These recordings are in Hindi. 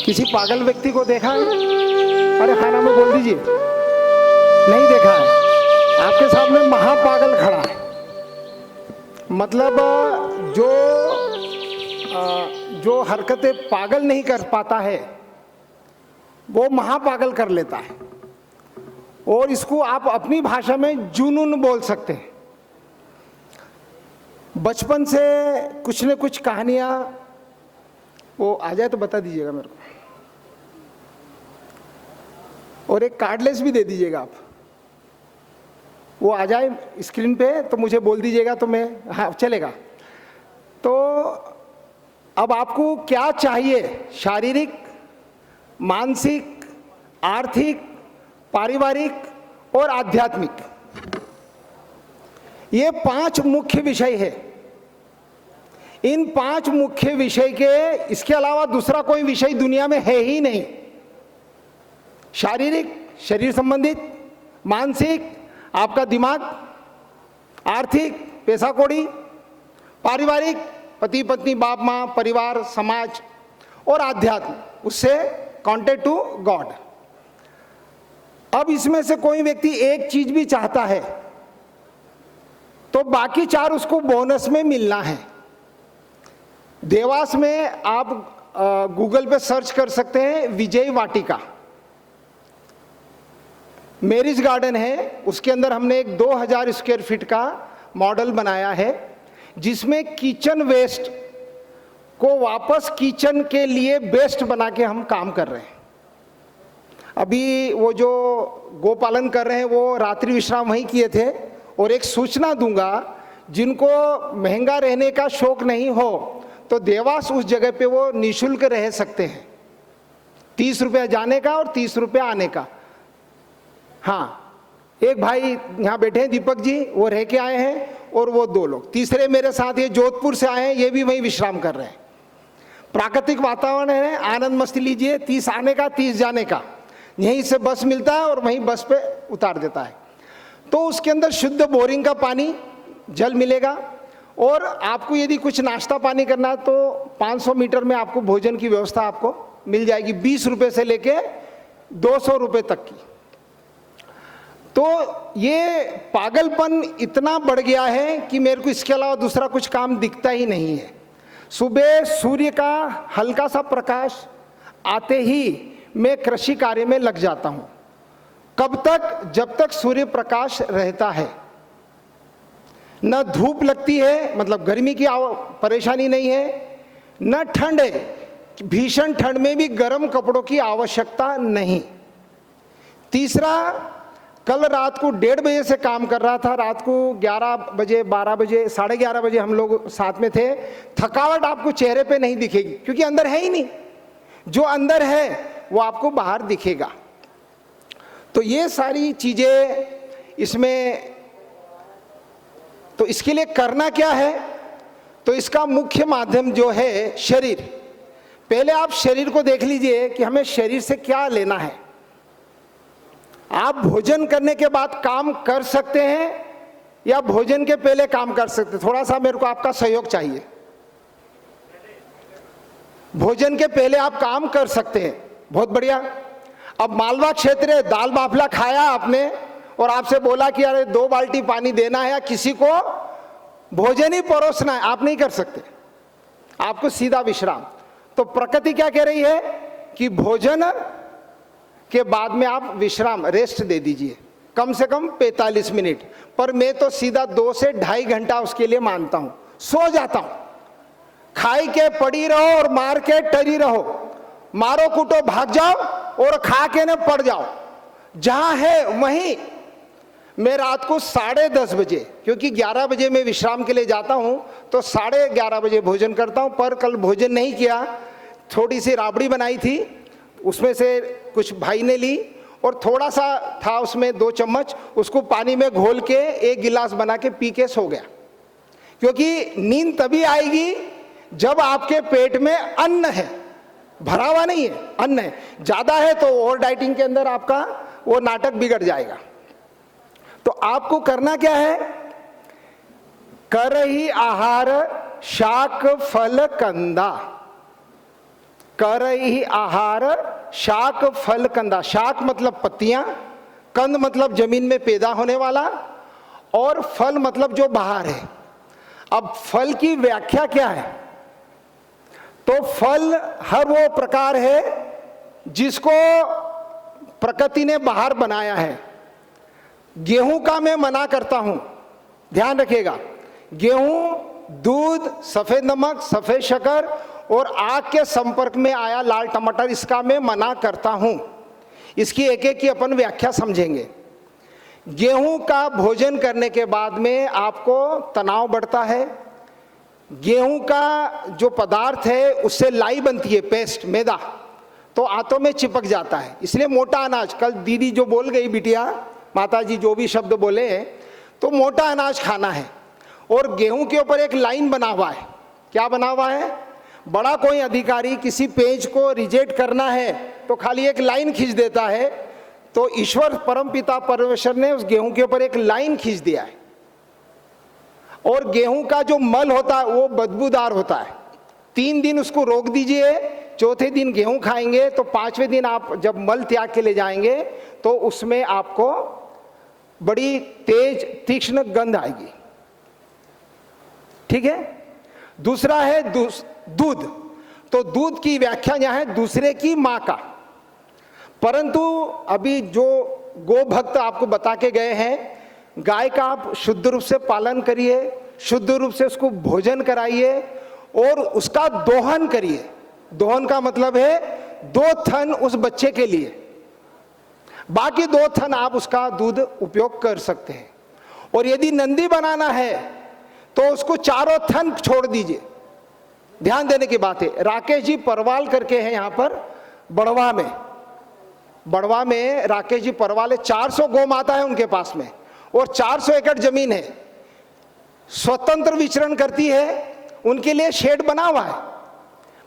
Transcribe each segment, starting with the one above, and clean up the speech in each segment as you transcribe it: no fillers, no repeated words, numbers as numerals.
किसी पागल व्यक्ति को देखा है? अरे हाँ नाम में बोल दीजिए। नहीं देखा है। आपके सामने महापागल खड़ा है। मतलब जो हरकतें पागल नहीं कर पाता है वो महापागल कर लेता है। और इसको आप अपनी भाषा में जुनून बोल सकते हैं। बचपन से कुछ न कुछ कहानियां, वो आ जाए तो बता दीजिएगा मेरे को, और एक कार्डलेस भी दे दीजिएगा आप। वो आ जाए स्क्रीन पे तो मुझे बोल दीजिएगा तो मैं, हाँ चलेगा। तो अब आपको क्या चाहिए? शारीरिक, मानसिक, आर्थिक, पारिवारिक और आध्यात्मिक, ये 5 मुख्य विषय है। इन 5 मुख्य विषय के इसके अलावा दूसरा कोई विषय दुनिया में है ही नहीं। शारीरिक, शरीर संबंधित, मानसिक, आपका दिमाग, आर्थिक, पैसा कौड़ी, पारिवारिक, पति पत्नी, बाप माँ, परिवार, समाज, और आध्यात्म, उससे कॉन्टेक्ट टू गॉड। अब इसमें से कोई व्यक्ति एक चीज भी चाहता है तो बाकी 4 उसको बोनस में मिलना है। देवास में आप गूगल पे सर्च कर सकते हैं, विजय वाटिका मैरिज गार्डन है। उसके अंदर हमने एक 2000 स्क्वायर फीट का मॉडल बनाया है, जिसमें किचन वेस्ट को वापस किचन के लिए बेस्ट बना के हम काम कर रहे हैं। अभी वो जो गोपालन कर रहे हैं वो रात्रि विश्राम वहीं किए थे। और एक सूचना दूंगा, जिनको महंगा रहने का शौक नहीं हो तो देवास उस जगह पे वो निःशुल्क रह सकते हैं। 30 रुपया जाने का और 30 रुपया आने का। हाँ, एक भाई यहाँ बैठे हैं, दीपक जी, वो रह के आए हैं, और वो 2 लोग। तीसरे मेरे साथ ये जोधपुर से आए हैं, ये भी वहीं विश्राम कर रहे हैं। प्राकृतिक वातावरण है, आनंद मस्ती लीजिए। 30 आने का, 30 जाने का, यहीं से बस मिलता है और वहीं बस पे उतार देता है। तो उसके अंदर शुद्ध बोरिंग का पानी, जल मिलेगा। और आपको यदि कुछ नाश्ता पानी करना है तो 500 मीटर में आपको भोजन की व्यवस्था आपको मिल जाएगी, 20 रुपए से लेके 200 रुपए तक की। तो ये पागलपन इतना बढ़ गया है कि मेरे को इसके अलावा दूसरा कुछ काम दिखता ही नहीं है। सुबह सूर्य का हल्का सा प्रकाश आते ही मैं कृषि कार्य में लग जाता हूं। कब तक? जब तक सूर्य प्रकाश रहता है। न धूप लगती है, मतलब गर्मी की परेशानी नहीं है, न ठंड है। भीषण ठंड में भी गर्म कपड़ों की आवश्यकता नहीं। तीसरा, कल रात को 1:30 बजे से काम कर रहा था, रात को 11 बजे, 12 बजे, 11:30 बजे हम लोग साथ में थे। थकावट आपको चेहरे पे नहीं दिखेगी, क्योंकि अंदर है ही नहीं। जो अंदर है वो आपको बाहर दिखेगा। तो ये सारी चीजें इसमें, तो इसके लिए करना क्या है? तो इसका मुख्य माध्यम जो है शरीर। पहले आप शरीर को देख लीजिए कि हमें शरीर से क्या लेना है। आप भोजन करने के बाद काम कर सकते हैं या भोजन के पहले काम कर सकते हैं? थोड़ा सा मेरे को आपका सहयोग चाहिए। भोजन के पहले आप काम कर सकते हैं, बहुत बढ़िया। अब मालवा क्षेत्र है, दाल बाफला खाया आपने और आपसे बोला कि अरे 2 बाल्टी पानी देना है या किसी को भोजन ही परोसना है, आप नहीं कर सकते, आपको सीधा विश्राम। तो प्रकृति क्या कह रही है कि भोजन के बाद में आप विश्राम, रेस्ट दे दीजिए, कम से कम 45 मिनट। पर मैं तो सीधा 2 से 2.5 घंटा उसके लिए मानता हूं। सो जाता हूं। खाई के पड़ी रहो और मार के टरी रहो, मारो कूटो भाग जाओ और खा के न पड़ जाओ। जहां है वहीं मैं रात को 10:30 बजे, क्योंकि 11 बजे मैं विश्राम के लिए जाता हूं, तो 11:30 बजे भोजन करता हूं। पर कल भोजन नहीं किया, थोड़ी सी राबड़ी बनाई थी, उसमें से कुछ भाई ने ली और थोड़ा सा था उसमें 2 चम्मच, उसको पानी में घोल के 1 गिलास बना के पी के सो गया। क्योंकि नींद तभी आएगी जब आपके पेट में अन्न है, भरा हुआ नहीं है, अन्न है। ज्यादा है तो ओवर डाइटिंग के अंदर आपका वो नाटक बिगड़ जाएगा। तो आपको करना क्या है? कर ही आहार शाक फल कंदा। करही आहार शाक फल कंदा। शाक मतलब पत्तियां, कंद मतलब जमीन में पैदा होने वाला, और फल मतलब जो बाहर है। अब फल की व्याख्या क्या है? तो फल हर वो प्रकार है जिसको प्रकृति ने बाहर बनाया है। गेहूं का मैं मना करता हूं, ध्यान रखिएगा। गेहूं, दूध, सफेद नमक, सफेद शक्कर और आग के संपर्क में आया लाल टमाटर, इसका मैं मना करता हूं। इसकी एक एक की अपन व्याख्या समझेंगे। गेहूं का भोजन करने के बाद में आपको तनाव बढ़ता है। गेहूं का जो पदार्थ है उससे लाई बनती है, पेस्ट, मैदा, तो आंतों में चिपक जाता है। इसलिए मोटा अनाज, कल दीदी जो बोल गई, बिटिया, माता जी जो भी शब्द बोले, तो मोटा अनाज खाना है। और गेहूं के ऊपर एक लाइन बना हुआ है। क्या बना हुआ है? बड़ा कोई अधिकारी किसी पेज को रिजेक्ट करना है तो खाली एक लाइन खींच देता है। तो ईश्वर परमपिता परमेश्वर ने उस गेहूं के ऊपर एक लाइन खींच दिया है। और गेहूं का जो मल होता है वो बदबूदार होता है। 3 दिन उसको रोक दीजिए, चौथे दिन गेहूं खाएंगे तो 5वें दिन आप जब मल त्याग के ले जाएंगे तो उसमें आपको बड़ी तेज तीक्ष्ण गंध आएगी। ठीक है। दूसरा है दूध। तो दूध की व्याख्या यहां है दूसरे की मां का। परंतु अभी जो गो भक्त आपको बता के गए हैं, गाय का आप शुद्ध रूप से पालन करिए, शुद्ध रूप से उसको भोजन कराइए और उसका दोहन करिए। दोहन का मतलब है 2 थन उस बच्चे के लिए, बाकी 2 थन आप उसका दूध उपयोग कर सकते हैं। और यदि नंदी बनाना है तो उसको 4 थन छोड़ दीजिए। ध्यान देने की बात है। राकेश जी परवाल करके हैं यहाँ पर बड़वा में राकेश जी परवाल है। 400 गौ माता है उनके पास में और 400 एकड़ जमीन है, स्वतंत्र विचरण करती है। उनके लिए शेड बना हुआ है,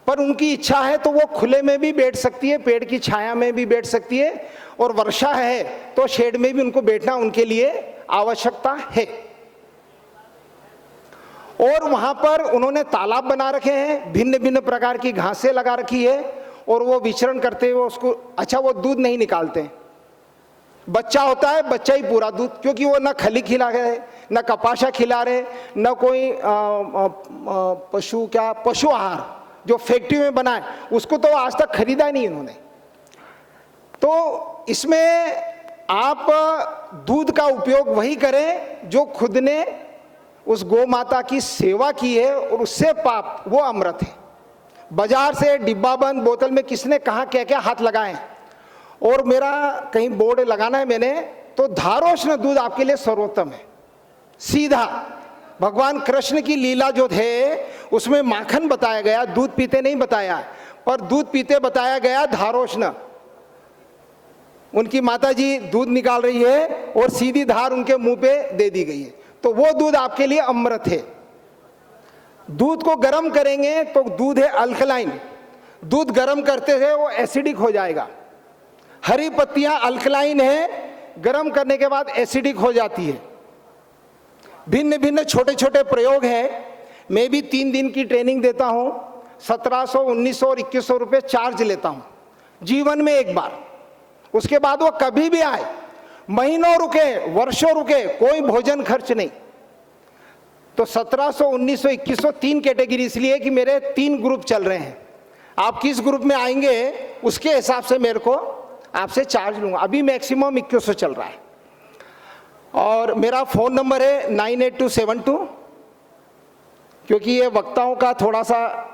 पर उनकी इच्छा है तो वो खुले में भी बैठ सकती है, पेड़ की छाया में भी बैठ सकती है, और वर्षा है तो शेड में भी उनको बैठना उनके लिए आवश्यकता है। और वहां पर उन्होंने तालाब बना रखे हैं, भिन्न भिन्न प्रकार की घासें लगा रखी है, और वो विचरण करते हुए उसको, अच्छा वो दूध नहीं निकालते, बच्चा होता है, बच्चा ही पूरा दूध, क्योंकि वो ना खली खिला रहे, न कपाशा खिला रहे, न कोई पशु आहार जो फैक्ट्री में बना है उसको तो आज तक खरीदा ही नहीं इन्होंने। तो इसमें आप दूध का उपयोग वही करें जो खुद ने उस गौ माता की सेवा की है, और उससे पाप, वो अमृत है। बाजार से डिब्बा बंद बोतल में किसने कहा क्या क्या हाथ लगाए। और मेरा कहीं बोर्ड लगाना है मैंने, तो धारोष्ण दूध आपके लिए सर्वोत्तम है। सीधा भगवान कृष्ण की लीला जो थे उसमें माखन बताया गया, दूध पीते नहीं बताया, पर दूध पीते बताया गया धारोष्ण। उनकी माताजी दूध निकाल रही है और सीधी धार उनके मुंह पे दे दी गई है, तो वो दूध आपके लिए अमृत है। दूध को गर्म करेंगे तो दूध है अल्कलाइन, दूध गर्म करते हैं वो एसिडिक हो जाएगा। हरी पत्तियां अल्कलाइन है, गर्म करने के बाद एसिडिक हो जाती है। भिन्न भिन्न छोटे छोटे प्रयोग हैं। मैं भी 3 दिन की ट्रेनिंग देता हूं, 1700, 1900 और 2100 रुपये चार्ज लेता हूं जीवन में एक बार। उसके बाद वो कभी भी आए, महीनों रुके, वर्षों रुके, कोई भोजन खर्च नहीं। तो 1700, 1900, 2100 3 कैटेगरी इसलिए कि मेरे 3 ग्रुप चल रहे हैं। आप किस ग्रुप में आएंगे उसके हिसाब से मेरे को आपसे चार्ज लूंगा। अभी मैक्सिमम 2100 चल रहा है। और मेरा फ़ोन नंबर है 98272, क्योंकि ये वक्ताओं का थोड़ा सा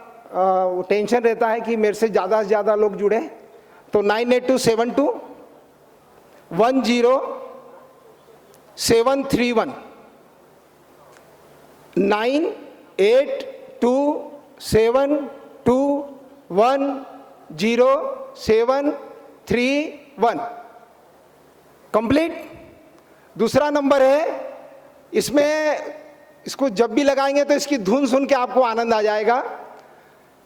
टेंशन रहता है कि मेरे से ज़्यादा से ज़्यादा लोग जुड़े, तो 98272 10731 98272100731 कंप्लीट। दूसरा नंबर है, इसमें इसको जब भी लगाएंगे तो इसकी धुन सुन के आपको आनंद आ जाएगा।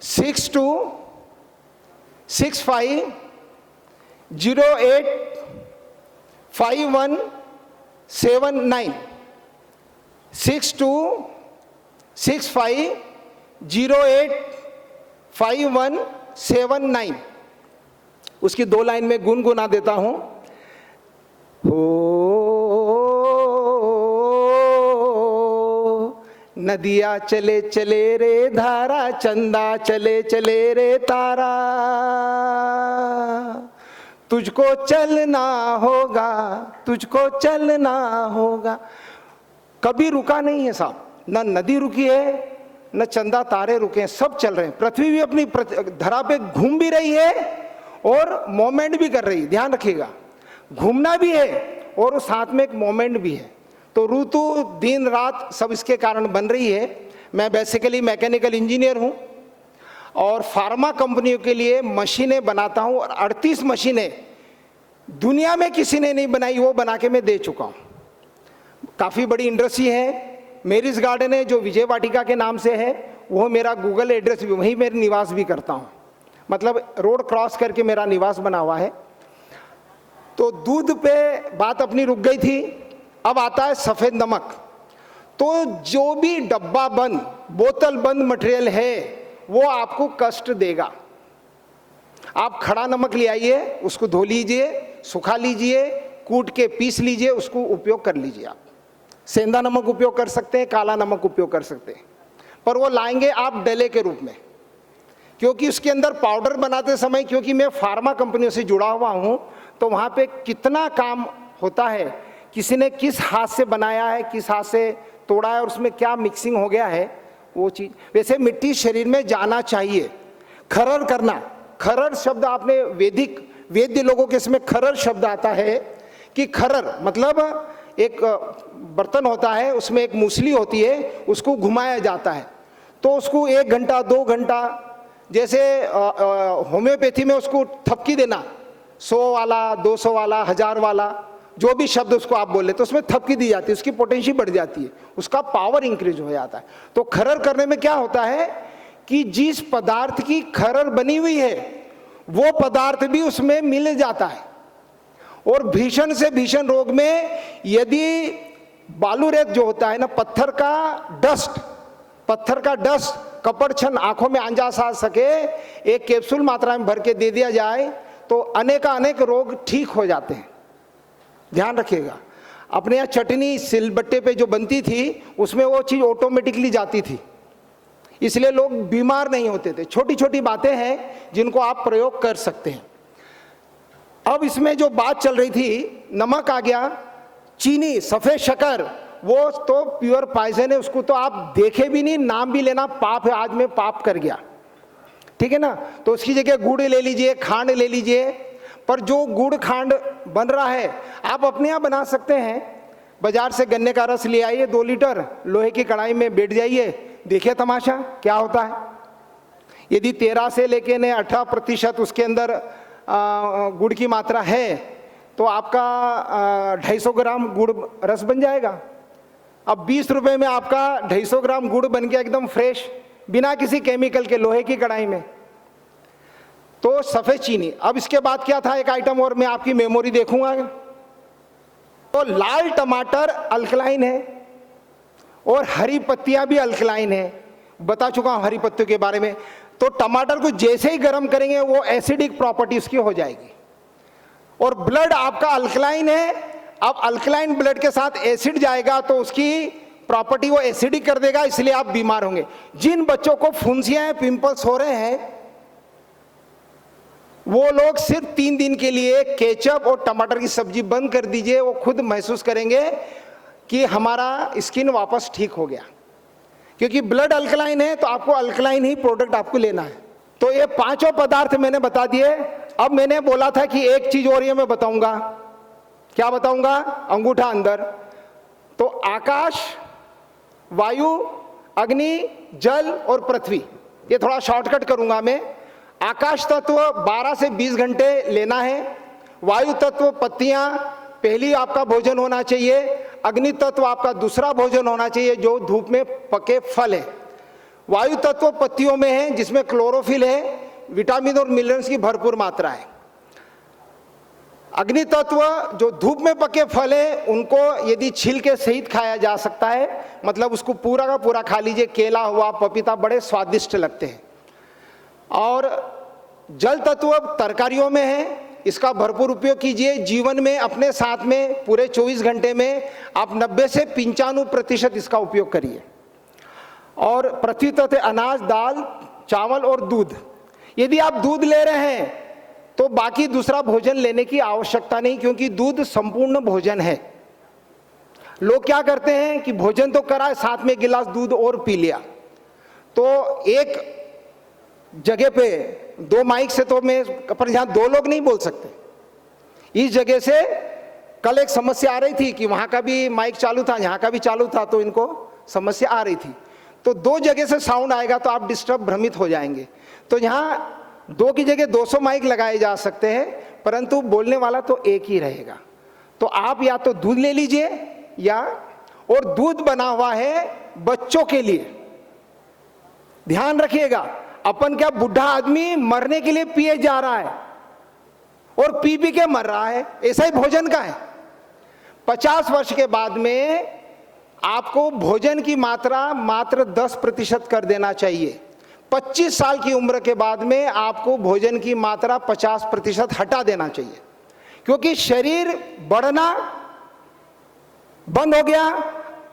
6265085179 6265085179 79 उसकी 2 लाइन में गुनगुना देता हूं। हो नदिया चले चले रे धारा, चंदा चले चले रे तारा, तुझको चलना होगा, तुझको चलना होगा। कभी रुका नहीं है साहब, न नदी रुकी है न चंदा तारे रुके हैं, सब चल रहे हैं। पृथ्वी भी अपनी धरा पे घूम भी रही है और मोमेंट भी कर रही है। ध्यान रखिएगा, घूमना भी है और साथ में एक मोमेंट भी है। तो ऋतु दिन रात सब इसके कारण बन रही है। मैं बेसिकली मैकेनिकल इंजीनियर हूँ और फार्मा कंपनियों के लिए मशीनें बनाता हूँ, और 38 मशीनें दुनिया में किसी ने नहीं बनाई, वो बना के मैं दे चुका हूँ। काफ़ी बड़ी इंडस्ट्री है। मेरिस गार्डन है जो विजय वाटिका के नाम से है, वो मेरा गूगल एड्रेस भी, वहीं मेरे निवास भी करता हूँ, मतलब रोड क्रॉस करके मेरा निवास बना हुआ है। तो दूध पे बात अपनी रुक गई थी, अब आता है सफ़ेद नमक। तो जो भी डब्बा बंद, बोतल बंद मटेरियल है वो आपको कष्ट देगा। आप खड़ा नमक ले आइए, उसको धो लीजिए, सुखा लीजिए, कूट के पीस लीजिए, उसको उपयोग कर लीजिए। आप सेंधा नमक उपयोग कर सकते हैं, काला नमक उपयोग कर सकते हैं, पर वो लाएंगे आप डले के रूप में, क्योंकि उसके अंदर पाउडर बनाते समय, क्योंकि मैं फार्मा कंपनियों से जुड़ा हुआ हूँ, तो वहाँ पे कितना काम होता है, किसी ने किस हाथ से बनाया है, किस हाथ से तोड़ा है और उसमें क्या मिक्सिंग हो गया है, वो चीज़। वैसे मिट्टी शरीर में जाना चाहिए। खरर करना, खरर शब्द आपने वेद्य लोगों के इसमें खरर शब्द आता है कि खरर मतलब एक बर्तन होता है, उसमें एक मूसली होती है, उसको घुमाया जाता है, तो उसको 1 घंटा 2 घंटा, जैसे होम्योपैथी में उसको थपकी देना, 100 वाला 200 वाला 1000 वाला जो भी शब्द उसको आप बोले, तो उसमें थपकी दी जाती है, उसकी पोटेंशियल बढ़ जाती है, उसका पावर इंक्रीज हो जाता है। तो खरर करने में क्या होता है कि जिस पदार्थ की खरर बनी हुई है वो पदार्थ भी उसमें मिल जाता है। और भीषण से भीषण रोग में यदि बालू रेत जो होता है ना, पत्थर का डस्ट कपड़ छन आंखों में आ सके, एक कैप्सूल मात्रा में भर के दे दिया जाए तो अनेक रोग ठीक हो जाते हैं। ध्यान रखिएगा, अपने यहाँ चटनी सिलबट्टे पे जो बनती थी उसमें वो चीज़ ऑटोमेटिकली जाती थी, इसलिए लोग बीमार नहीं होते थे। छोटी छोटी बातें हैं जिनको आप प्रयोग कर सकते हैं। अब इसमें जो बात चल रही थी, नमक आ गया, चीनी, सफ़ेद शक्कर, वो तो प्योर पॉइजन है, उसको तो आप देखे भी नहीं, नाम भी लेना पाप है, आज मैं पाप कर गया, ठीक है ना। तो उसकी जगह गुड़ ले लीजिए, खांड ले लीजिए, पर जो गुड़ खांड बन रहा है आप अपने यहाँ बना सकते हैं। बाजार से गन्ने का रस ले आइए 2 लीटर, लोहे की कढ़ाई में बैठ जाइए, देखिए तमाशा क्या होता है। यदि 13 से लेके 18% उसके अंदर गुड़ की मात्रा है तो आपका 250 ग्राम गुड़ रस बन जाएगा। अब 20 रुपये में आपका 250 ग्राम गुड़ बन गया एकदम फ्रेश, बिना किसी केमिकल के, लोहे की कढ़ाई में। तो सफ़ेद चीनी। अब इसके बाद क्या था, एक आइटम और मैं आपकी मेमोरी देखूंगा। तो लाल टमाटर अल्कलाइन है और हरी पत्तियां भी अल्कलाइन है, बता चुका हूं हरी पत्तियों के बारे में। तो टमाटर को जैसे ही गर्म करेंगे वो एसिडिक प्रॉपर्टी उसकी हो जाएगी। और ब्लड आपका अल्कलाइन है, अब अल्कलाइन ब्लड के साथ एसिड जाएगा तो उसकी प्रॉपर्टी वो एसिडिक कर देगा, इसलिए आप बीमार होंगे। जिन बच्चों को फुंसियां, पिंपल्स हो रहे हैं, वो लोग सिर्फ 3 दिन के लिए केचप और टमाटर की सब्जी बंद कर दीजिए, वो खुद महसूस करेंगे कि हमारा स्किन वापस ठीक हो गया। क्योंकि ब्लड अल्कलाइन है तो आपको अल्कलाइन ही प्रोडक्ट आपको लेना है। तो ये 5 पदार्थ मैंने बता दिए। अब मैंने बोला था कि एक चीज और ये मैं बताऊंगा, क्या बताऊंगा, अंगूठा अंदर। तो आकाश, वायु, अग्नि, जल और पृथ्वी, ये थोड़ा शॉर्टकट करूंगा मैं। आकाश तत्व 12 से 20 घंटे लेना है। वायु तत्व पत्तियां पहली आपका भोजन होना चाहिए। अग्नि तत्व आपका दूसरा भोजन होना चाहिए जो धूप में पके फल है। वायु तत्व पत्तियों में है जिसमें क्लोरोफिल है, विटामिन और मिनरल्स की भरपूर मात्रा है। अग्नि तत्व जो धूप में पके फल है उनको यदि छिलके सहित खाया जा सकता है, मतलब उसको पूरा का पूरा खा लीजिए। केला हुआ, पपीता, बड़े स्वादिष्ट लगते हैं। और जल तत्व तरकारियों में है, इसका भरपूर उपयोग कीजिए। जीवन में अपने साथ में पूरे 24 घंटे में आप 90 से 95% इसका उपयोग करिए। और पृथ्वी तत्व अनाज, दाल, चावल और दूध। यदि आप दूध ले रहे हैं तो बाकी दूसरा भोजन लेने की आवश्यकता नहीं, क्योंकि दूध संपूर्ण भोजन है। लोग क्या करते हैं कि भोजन तो करा, साथ में गिलास दूध और पी लिया। तो एक जगह पे 2 माइक से तो मैं, पर यहाँ 2 लोग नहीं बोल सकते। इस जगह से कल एक समस्या आ रही थी कि वहाँ का भी माइक चालू था, यहाँ का भी चालू था, तो इनको समस्या आ रही थी। तो 2 जगह से साउंड आएगा तो आप डिस्टर्ब, भ्रमित हो जाएंगे। तो यहाँ 2 की जगह 200 माइक लगाए जा सकते हैं, परंतु बोलने वाला तो एक ही रहेगा। तो आप या तो दूध ले लीजिए, या, और दूध बना हुआ है बच्चों के लिए। ध्यान रखिएगा, अपन क्या बुढ़ा आदमी मरने के लिए पिए जा रहा है और पी पी के मर रहा है, ऐसा ही भोजन का है। 50 वर्ष के बाद में आपको भोजन की मात्रा मात्र 10% कर देना चाहिए। 25 साल की उम्र के बाद में आपको भोजन की मात्रा 50% हटा देना चाहिए, क्योंकि शरीर बढ़ना बंद हो गया,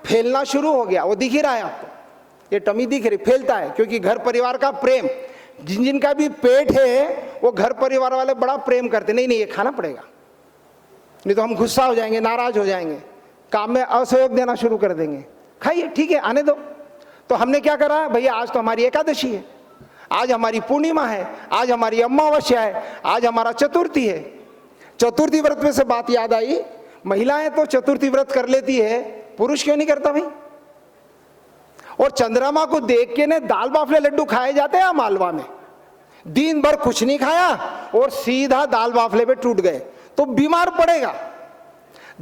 फैलना शुरू हो गया। वो दिख ही रहा है आपको, ये टमी दिख रही, फैलता है, क्योंकि घर परिवार का प्रेम, जिनका भी पेट है वो घर परिवार वाले बड़ा प्रेम करते, नहीं ये खाना पड़ेगा, नहीं तो हम गुस्सा हो जाएंगे, नाराज हो जाएंगे, काम में असहयोग देना शुरू कर देंगे। खाइए, ठीक है, आने दो। तो हमने क्या करा, भैया आज तो हमारी एकादशी है, आज हमारी पूर्णिमा है, आज हमारी अमावस्या है, आज हमारा चतुर्थी है। चतुर्थी व्रत में से बात याद आई, महिलाएं तो चतुर्थी व्रत कर लेती है, पुरुष क्यों नहीं करता भाई? और चंद्रमा को देख के ने दाल बाफले लड्डू खाए जाते हैं मालवा में, दिन भर कुछ नहीं खाया और सीधा दाल बाफले पे टूट गए तो बीमार पड़ेगा।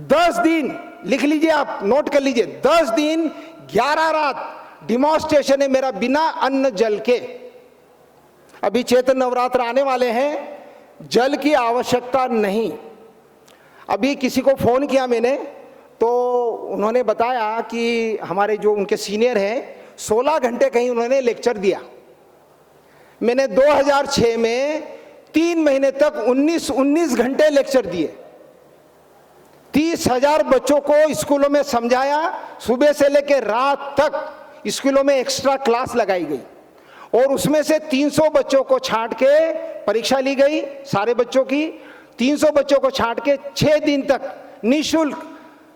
10 दिन लिख लीजिए, आप नोट कर लीजिए, 10 दिन 11 रात डिमॉन्स्ट्रेशन है मेरा बिना अन्न जल के। अभी चैत्र नवरात्र आने वाले हैं, जल की आवश्यकता नहीं। अभी किसी को फोन किया मैंने, तो उन्होंने बताया कि हमारे जो उनके सीनियर हैं 16 घंटे कहीं उन्होंने लेक्चर दिया। मैंने 2006 में 3 महीने तक 19 घंटे लेक्चर दिए, 30,000 बच्चों को स्कूलों में समझाया, सुबह से लेकर रात तक स्कूलों में एक्स्ट्रा क्लास लगाई गई, और उसमें से 300 बच्चों को छांट के परीक्षा ली गई, सारे बच्चों की 300 बच्चों को छांट के 6 दिन तक निःशुल्क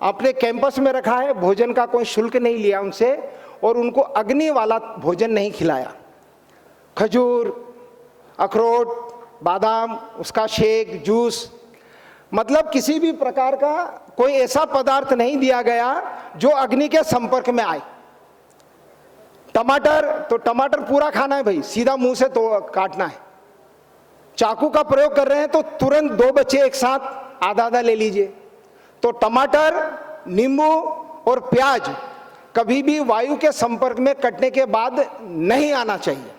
अपने कैंपस में रखा है। भोजन का कोई शुल्क नहीं लिया उनसे, और उनको अग्नि वाला भोजन नहीं खिलाया। खजूर, अखरोट, बादाम, उसका शेक, जूस, मतलब किसी भी प्रकार का कोई ऐसा पदार्थ नहीं दिया गया जो अग्नि के संपर्क में आए। टमाटर, तो टमाटर पूरा खाना है भाई, सीधा मुंह से तो काटना है। चाकू का प्रयोग कर रहे हैं तो तुरंत 2 बच्चे एक साथ आधा आधा ले लीजिए। तो टमाटर, नींबू और प्याज कभी भी वायु के संपर्क में कटने के बाद नहीं आना चाहिए।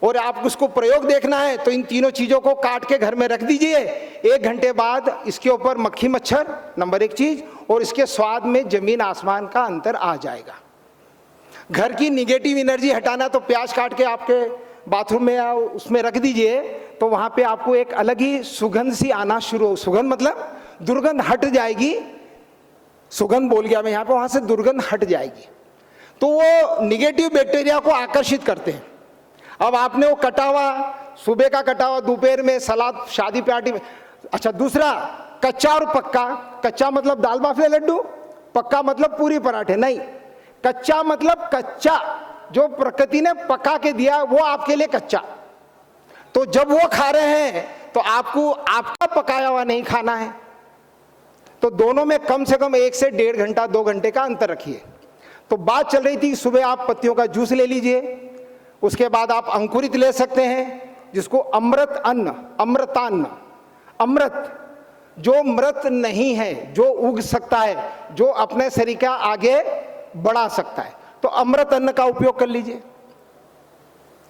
और आप उसको प्रयोग देखना है तो इन तीनों चीजों को काट के घर में रख दीजिए। 1 घंटे बाद इसके ऊपर मक्खी मच्छर, नंबर 1 चीज, और इसके स्वाद में जमीन आसमान का अंतर आ जाएगा। घर की निगेटिव एनर्जी हटाना तो प्याज काट के आपके बाथरूम में या उसमें रख दीजिए, तो वहां पे आपको एक अलग ही सुगंध सी आना शुरू हो। सुगंध मतलब दुर्गंध हट जाएगी, सुगंध बोल गया मैं यहाँ पे, वहां से दुर्गंध हट जाएगी। तो वो निगेटिव बैक्टीरिया को आकर्षित करते हैं। अब आपने वो कटा हुआ, सुबह का कटा हुआ दोपहर में सलाद, शादी पार्टी में। अच्छा, दूसरा, कच्चा और पक्का। कच्चा मतलब दाल बाफले लड्डू, पक्का मतलब पूरी पराठे। नहीं, कच्चा मतलब कच्चा जो प्रकृति ने पका के दिया वो आपके लिए कच्चा। तो जब वो खा रहे हैं तो आपको आपका पकाया हुआ नहीं खाना है। तो दोनों में कम से कम 1 से 1.5 घंटा 2 घंटे का अंतर रखिए। तो बात चल रही थी, सुबह आप पत्तियों का जूस ले लीजिए, उसके बाद आप अंकुरित ले सकते हैं, जिसको अमृत अन्न, अमृतान्न, अमृत जो मृत नहीं है, जो उग सकता है, जो अपने शरीर का आगे बढ़ा सकता है, तो अमृत अन्न का उपयोग कर लीजिए।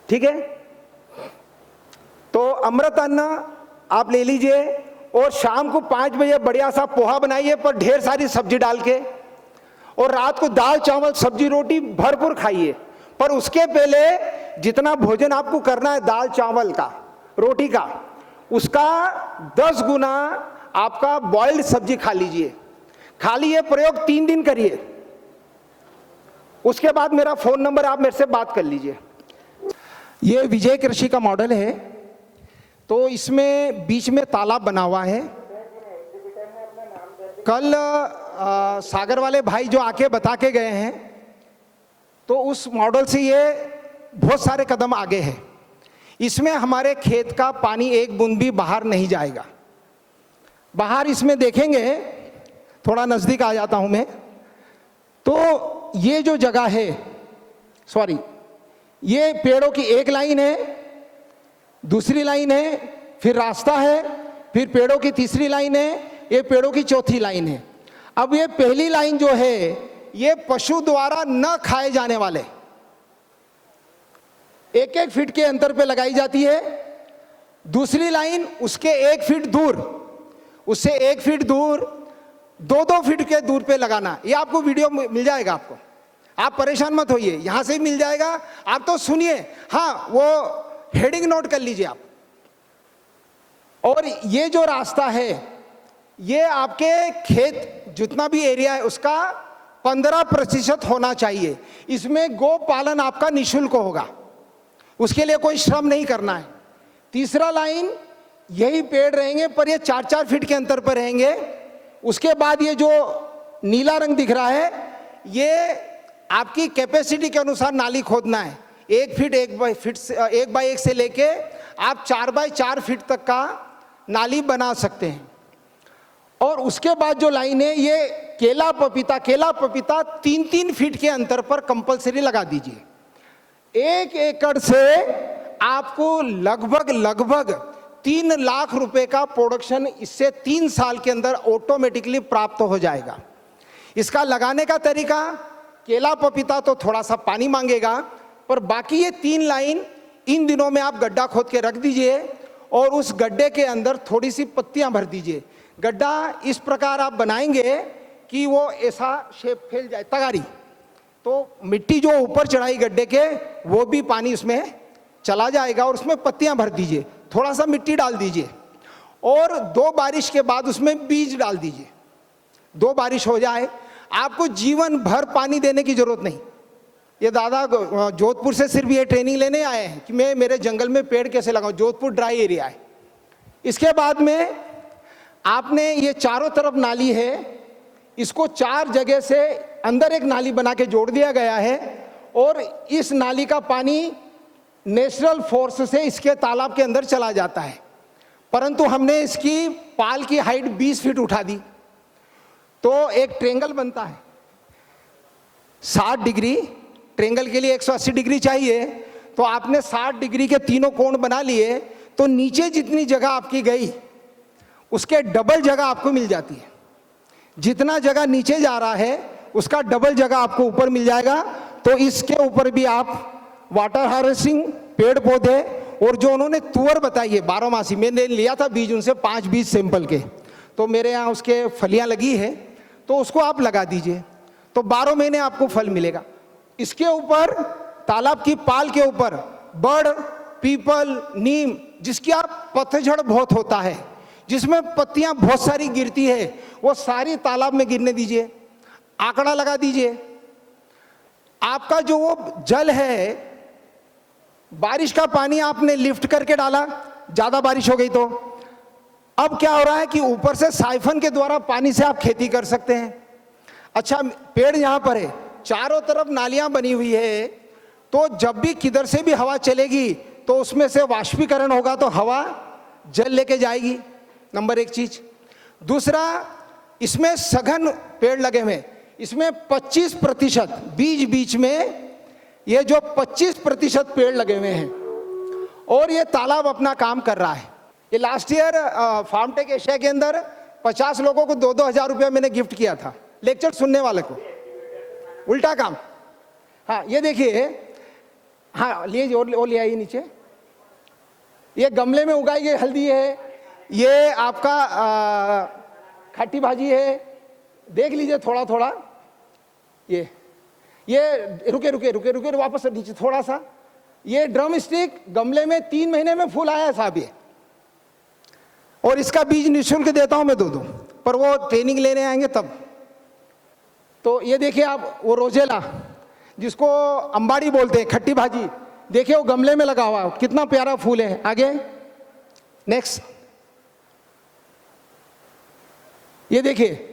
ठीक है, तो अमृत अन्न आप ले लीजिए, और शाम को 5 बजे बढ़िया सा पोहा बनाइए, पर ढेर सारी सब्जी डाल के, और रात को दाल चावल सब्जी रोटी भरपूर खाइए। पर उसके पहले जितना भोजन आपको करना है दाल चावल का, रोटी का, उसका 10 गुना आपका बॉइल्ड सब्जी खा लीजिए। खाली ये प्रयोग 3 दिन करिए, उसके बाद मेरा फोन नंबर आप मेरे से बात कर लीजिए। ये विजय कृषि का मॉडल है, तो इसमें बीच में तालाब बना हुआ है। कल सागर वाले भाई जो आके बता के गए हैं, तो उस मॉडल से ये बहुत सारे कदम आगे है। इसमें हमारे खेत का पानी एक बूंद भी बाहर नहीं जाएगा। बाहर इसमें देखेंगे, थोड़ा नज़दीक आ जाता हूं मैं, तो ये जो जगह है, सॉरी, ये पेड़ों की एक लाइन है, दूसरी लाइन है, फिर रास्ता है, फिर पेड़ों की तीसरी लाइन है, ये पेड़ों की चौथी लाइन है। अब ये पहली लाइन जो है, ये पशु द्वारा न खाए जाने वाले 1-1 फीट के अंतर पे लगाई जाती है। दूसरी लाइन उसके 1 फीट दूर, उससे 1 फीट दूर, 2-2 फीट के दूर पे लगाना। ये आपको वीडियो मिल जाएगा, आपको, आप परेशान मत होइए, यहां से ही मिल जाएगा, आप तो सुनिए। हाँ, वो हेडिंग नोट कर लीजिए आप। और ये जो रास्ता है, ये आपके खेत जितना भी एरिया है उसका 15% होना चाहिए। इसमें गो पालन आपका निःशुल्क होगा, उसके लिए कोई श्रम नहीं करना है। तीसरा लाइन, यही पेड़ रहेंगे पर ये 4-4 फीट के अंतर पर रहेंगे। उसके बाद ये जो नीला रंग दिख रहा है, ये आपकी कैपेसिटी के अनुसार नाली खोदना है। 1 फीट 1 बाई 1 से लेके आप 4 बाई 4 फीट तक का नाली बना सकते हैं। और उसके बाद जो लाइन है, ये केला पपीता 3-3 फीट के अंतर पर कंपलसरी लगा दीजिए। 1 एकड़ से आपको लगभग 3 लाख रुपए का प्रोडक्शन इससे 3 साल के अंदर ऑटोमेटिकली प्राप्त हो जाएगा। इसका लगाने का तरीका, केला पपीता तो थोड़ा सा पानी मांगेगा, पर बाकी ये 3 लाइन इन दिनों में आप गड्ढा खोद के रख दीजिए और उस गड्ढे के अंदर थोड़ी सी पत्तियां भर दीजिए। गड्ढा इस प्रकार आप बनाएंगे कि वो ऐसा शेप फैल जाए, तगारी, तो मिट्टी जो ऊपर चढ़ाई गड्ढे के, वो भी पानी उसमें चला जाएगा और उसमें पत्तियां भर दीजिए। थोड़ा सा मिट्टी डाल दीजिए और 2 बारिश के बाद उसमें बीज डाल दीजिए। 2 बारिश हो जाए, आपको जीवन भर पानी देने की जरूरत नहीं। ये दादा जोधपुर से सिर्फ ये ट्रेनिंग लेने आए हैं कि मैं मेरे जंगल में पेड़ कैसे लगाऊं। जोधपुर ड्राई एरिया है। इसके बाद में आपने ये चारों तरफ नाली है, इसको 4 जगह से अंदर एक नाली बना के जोड़ दिया गया है और इस नाली का पानी नेचुरल फोर्स से इसके तालाब के अंदर चला जाता है। परंतु हमने इसकी पाल की हाइट 20 फीट उठा दी, तो एक ट्रेंगल बनता है 60 डिग्री। ट्रेंगल के लिए 180 डिग्री चाहिए, तो आपने 60 डिग्री के तीनों कोण बना लिए, तो नीचे जितनी जगह आपकी गई उसके डबल जगह आपको मिल जाती है। जितना जगह नीचे जा रहा है उसका डबल जगह आपको ऊपर मिल जाएगा। तो इसके ऊपर भी आप वाटर हार्वेस्टिंग, पेड़ पौधे, और जो उन्होंने तुअर बताई है 12मासी, मैंने लिया था बीज उनसे 5 बीज सैंपल के, तो मेरे यहाँ उसके फलियाँ लगी है, तो उसको आप लगा दीजिए, तो 12 महीने आपको फल मिलेगा। इसके ऊपर तालाब की पाल के ऊपर बड़, पीपल, नीम, जिसकी आप पतझड़ बहुत होता है, जिसमें पत्तियां बहुत सारी गिरती है, वो सारी तालाब में गिरने दीजिए। आंकड़ा लगा दीजिए। आपका जो वो जल है, बारिश का पानी आपने लिफ्ट करके डाला, ज्यादा बारिश हो गई तो अब क्या हो रहा है कि ऊपर से साइफन के द्वारा पानी से आप खेती कर सकते हैं। अच्छा, पेड़ यहां पर है, चारों तरफ नालियां बनी हुई है, तो जब भी किधर से भी हवा चलेगी तो उसमें से वाष्पीकरण होगा, तो हवा जल लेके जाएगी। नंबर 1 चीज। दूसरा, इसमें सघन पेड़ लगे हुए, इसमें 25% बीच में ये जो 25% पेड़ लगे हुए हैं, और ये तालाब अपना काम कर रहा है। ये लास्ट ईयर फार्मटेक एशिया के अंदर 50 लोगों को 2-2 हज़ार रुपया मैंने गिफ्ट किया था, लेक्चर सुनने वाले को। उल्टा काम। हाँ, ये देखिए, हाँ लीजिए, और ले आइए नीचे। ये गमले में उगाई गई हल्दी है, ये आपका खट्टी भाजी है, देख लीजिए थोड़ा थोड़ा। ये रुके वापस नीचे थोड़ा सा, ये ड्रम स्टिक गमले में 3 महीने में फूल आया है साहब ये, और इसका बीज निःशुल्क देता हूं मैं दो, पर वो ट्रेनिंग लेने आएंगे तब। तो ये देखिए आप, वो रोजेला जिसको अंबाड़ी बोलते हैं, खट्टी भाजी, देखिए वो गमले में लगा हुआ, कितना प्यारा फूल है। आगे नेक्स्ट, ये देखिए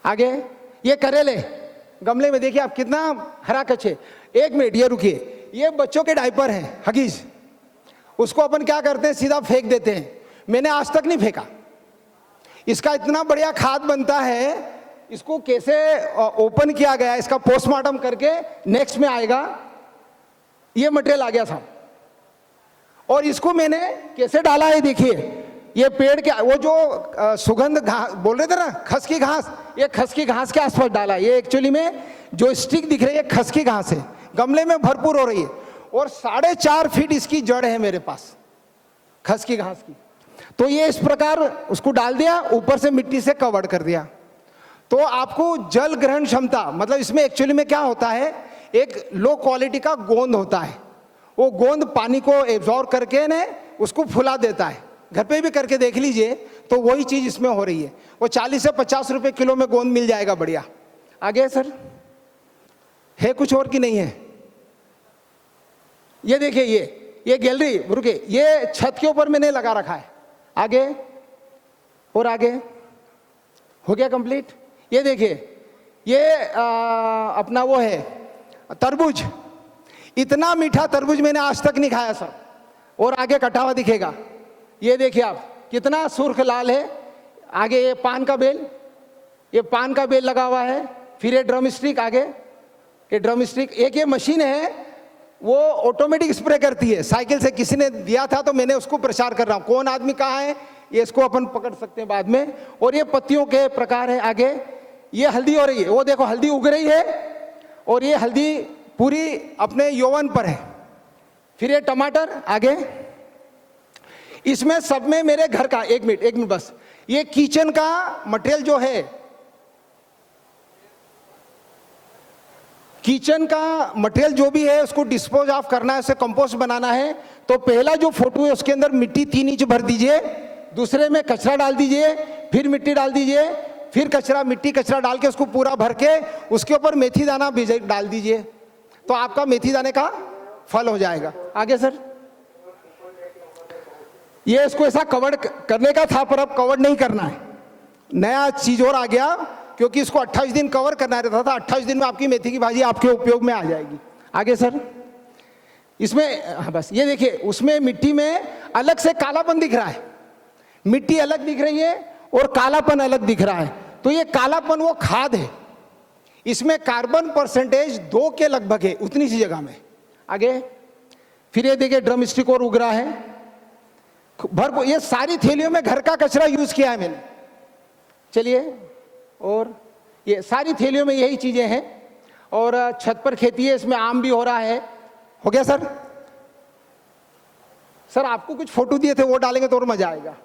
आगे, ये करेले गमले में, देखिए आप कितना हरा कच्चे। 1 मिनट ये रुकिए, ये बच्चों के डायपर हैं हगीज, उसको अपन क्या करते हैं, सीधा फेंक देते हैं। मैंने आज तक नहीं फेंका, इसका इतना बढ़िया खाद बनता है। इसको कैसे ओपन किया गया, इसका पोस्टमार्टम करके नेक्स्ट में आएगा। ये मटेरियल आ गया था, और इसको मैंने कैसे डाला है देखिए, ये पेड़ के वो जो सुगंध घास बोल रहे थे ना, खस की घास, ये खस की घास के आसपास डाला। ये एक्चुअली में जो स्टिक दिख रही है खस की घास है, गमले में भरपूर हो रही है, और 4.5 फीट इसकी जड़ है मेरे पास खस की घास की। तो ये इस प्रकार उसको डाल दिया, ऊपर से मिट्टी से कवर कर दिया। तो आपको जल ग्रहण क्षमता, मतलब इसमें एक्चुअली में क्या होता है, एक लो क्वालिटी का गोंद होता है, वो गोंद पानी को एब्जॉर्ब करके ने उसको फुला देता है। घर पे भी करके देख लीजिए, तो वही चीज इसमें हो रही है। वो 40 से 50 रुपए किलो में गोंद मिल जाएगा, बढ़िया। आगे सर, है कुछ और की नहीं है? ये देखिए, ये गैलरी, रुके, ये छत के ऊपर मैंने लगा रखा है। आगे और आगे, हो गया कंप्लीट। ये देखिए, ये अपना वो है तरबूज, इतना मीठा तरबूज मैंने आज तक नहीं खाया सर। और आगे कटा हुआ दिखेगा, ये देखिए आप, कितना सुर्ख लाल है। आगे ये पान का बेल, ये पान का बेल लगा हुआ है। फिर ये ड्रम स्टिक, आगे ये ड्रम स्टिक। एक ये मशीन है, वो ऑटोमेटिक स्प्रे करती है, साइकिल से किसी ने दिया था तो मैंने उसको प्रचार कर रहा हूँ। कौन आदमी कहाँ है, ये इसको अपन पकड़ सकते हैं बाद में। और ये पत्तियों के प्रकार है। आगे ये हल्दी हो रही है, वो देखो हल्दी उग रही है, और ये हल्दी पूरी अपने यौवन पर है। फिर ये टमाटर, आगे इसमें सब में मेरे घर का, एक मिनट बस, ये किचन का मटेरियल जो है, किचन का मटेरियल जो भी है उसको डिस्पोज ऑफ करना है, उसे कंपोस्ट बनाना है। तो पहला जो फोटो है उसके अंदर मिट्टी 3 इंच भर दीजिए, दूसरे में कचरा डाल दीजिए, फिर मिट्टी डाल दीजिए, फिर कचरा, मिट्टी कचरा डाल के उसको पूरा भर के उसके ऊपर मेथी दाना डाल दीजिए, तो आपका मेथी दाने का फल हो जाएगा। आगे सर, ये इसको ऐसा कवर करने का था, पर अब कवर नहीं करना है, नया चीज और आ गया, क्योंकि इसको 28 दिन कवर करना रहता था। 28 दिन में आपकी मेथी की भाजी आपके उपयोग में आ जाएगी। आगे सर, इसमें हाँ बस, ये देखिए, उसमें मिट्टी में अलग से कालापन दिख रहा है, मिट्टी अलग दिख रही है और कालापन अलग दिख रहा है। तो ये कालापन वो खाद है, इसमें कार्बन परसेंटेज 2 के लगभग है, उतनी सी जगह में। आगे फिर ये देखिए, ड्रम स्टिक और उग रहा है भरपूर। ये सारी थैलियों में घर का कचरा यूज किया है मैंने। चलिए, और ये सारी थैलियों में यही चीजें हैं। और छत पर खेती है, इसमें आम भी हो रहा है। हो गया सर? सर आपको कुछ फोटो दिए थे, वो डालेंगे तो और मजा आएगा।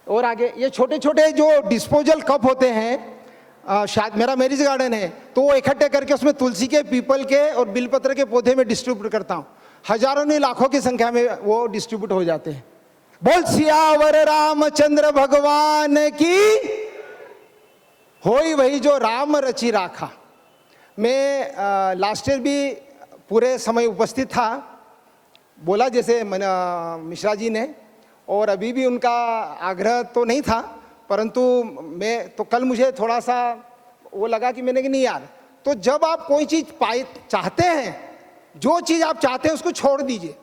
और आगे ये छोटे छोटे जो डिस्पोजल कप होते हैं, शायद मेरा मैरिज गार्डन है, तो वो इकट्ठे करके उसमें तुलसी के, पीपल के और बिलपत्र के पौधे में डिस्ट्रीब्यूट करता हूँ। हजारों नहीं लाखों की संख्या में वो डिस्ट्रीब्यूट हो जाते हैं। बोल सियावर रामचंद्र भगवान की, होई वही जो राम रचि राखा। मैं लास्ट ईयर भी पूरे समय उपस्थित था, बोला जैसे मिश्रा जी ने, और अभी भी उनका आग्रह तो नहीं था, परंतु मैं तो कल मुझे थोड़ा सा वो लगा कि मैंने कि नहीं यार, तो जब आप कोई चीज़ चाहते हैं, जो चीज़ आप चाहते हैं उसको छोड़ दीजिए।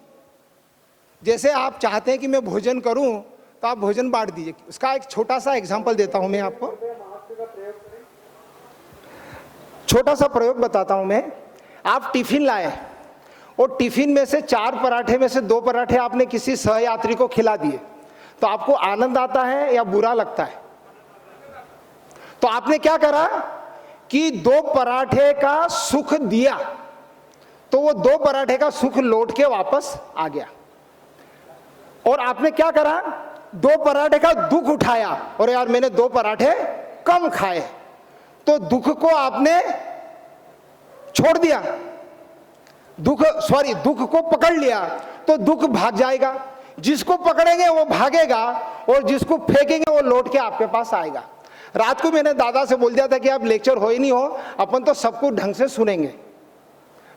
जैसे आप चाहते हैं कि मैं भोजन करूं, तो आप भोजन बांट दीजिए। उसका एक छोटा सा एग्जांपल देता हूं मैं आपको, छोटा सा प्रयोग बताता हूं मैं। आप टिफिन लाए और टिफिन में से 4 पराठे में से 2 पराठे आपने किसी सहयात्री को खिला दिए, तो आपको आनंद आता है या बुरा लगता है? तो आपने क्या करा कि 2 पराठे का सुख दिया, तो वो 2 पराठे का सुख लौट के वापस आ गया। और आपने क्या करा, 2 पराठे का दुख उठाया, और यार मैंने 2 पराठे कम खाए, तो दुख को आपने छोड़ दिया। दुख को पकड़ लिया तो दुख भाग जाएगा, जिसको पकड़ेंगे वो भागेगा और जिसको फेंकेंगे वो लौट के आपके पास आएगा। रात को मैंने दादा से बोल दिया था कि आप लेक्चर हो ही नहीं हो, अपन तो सबको ढंग से सुनेंगे।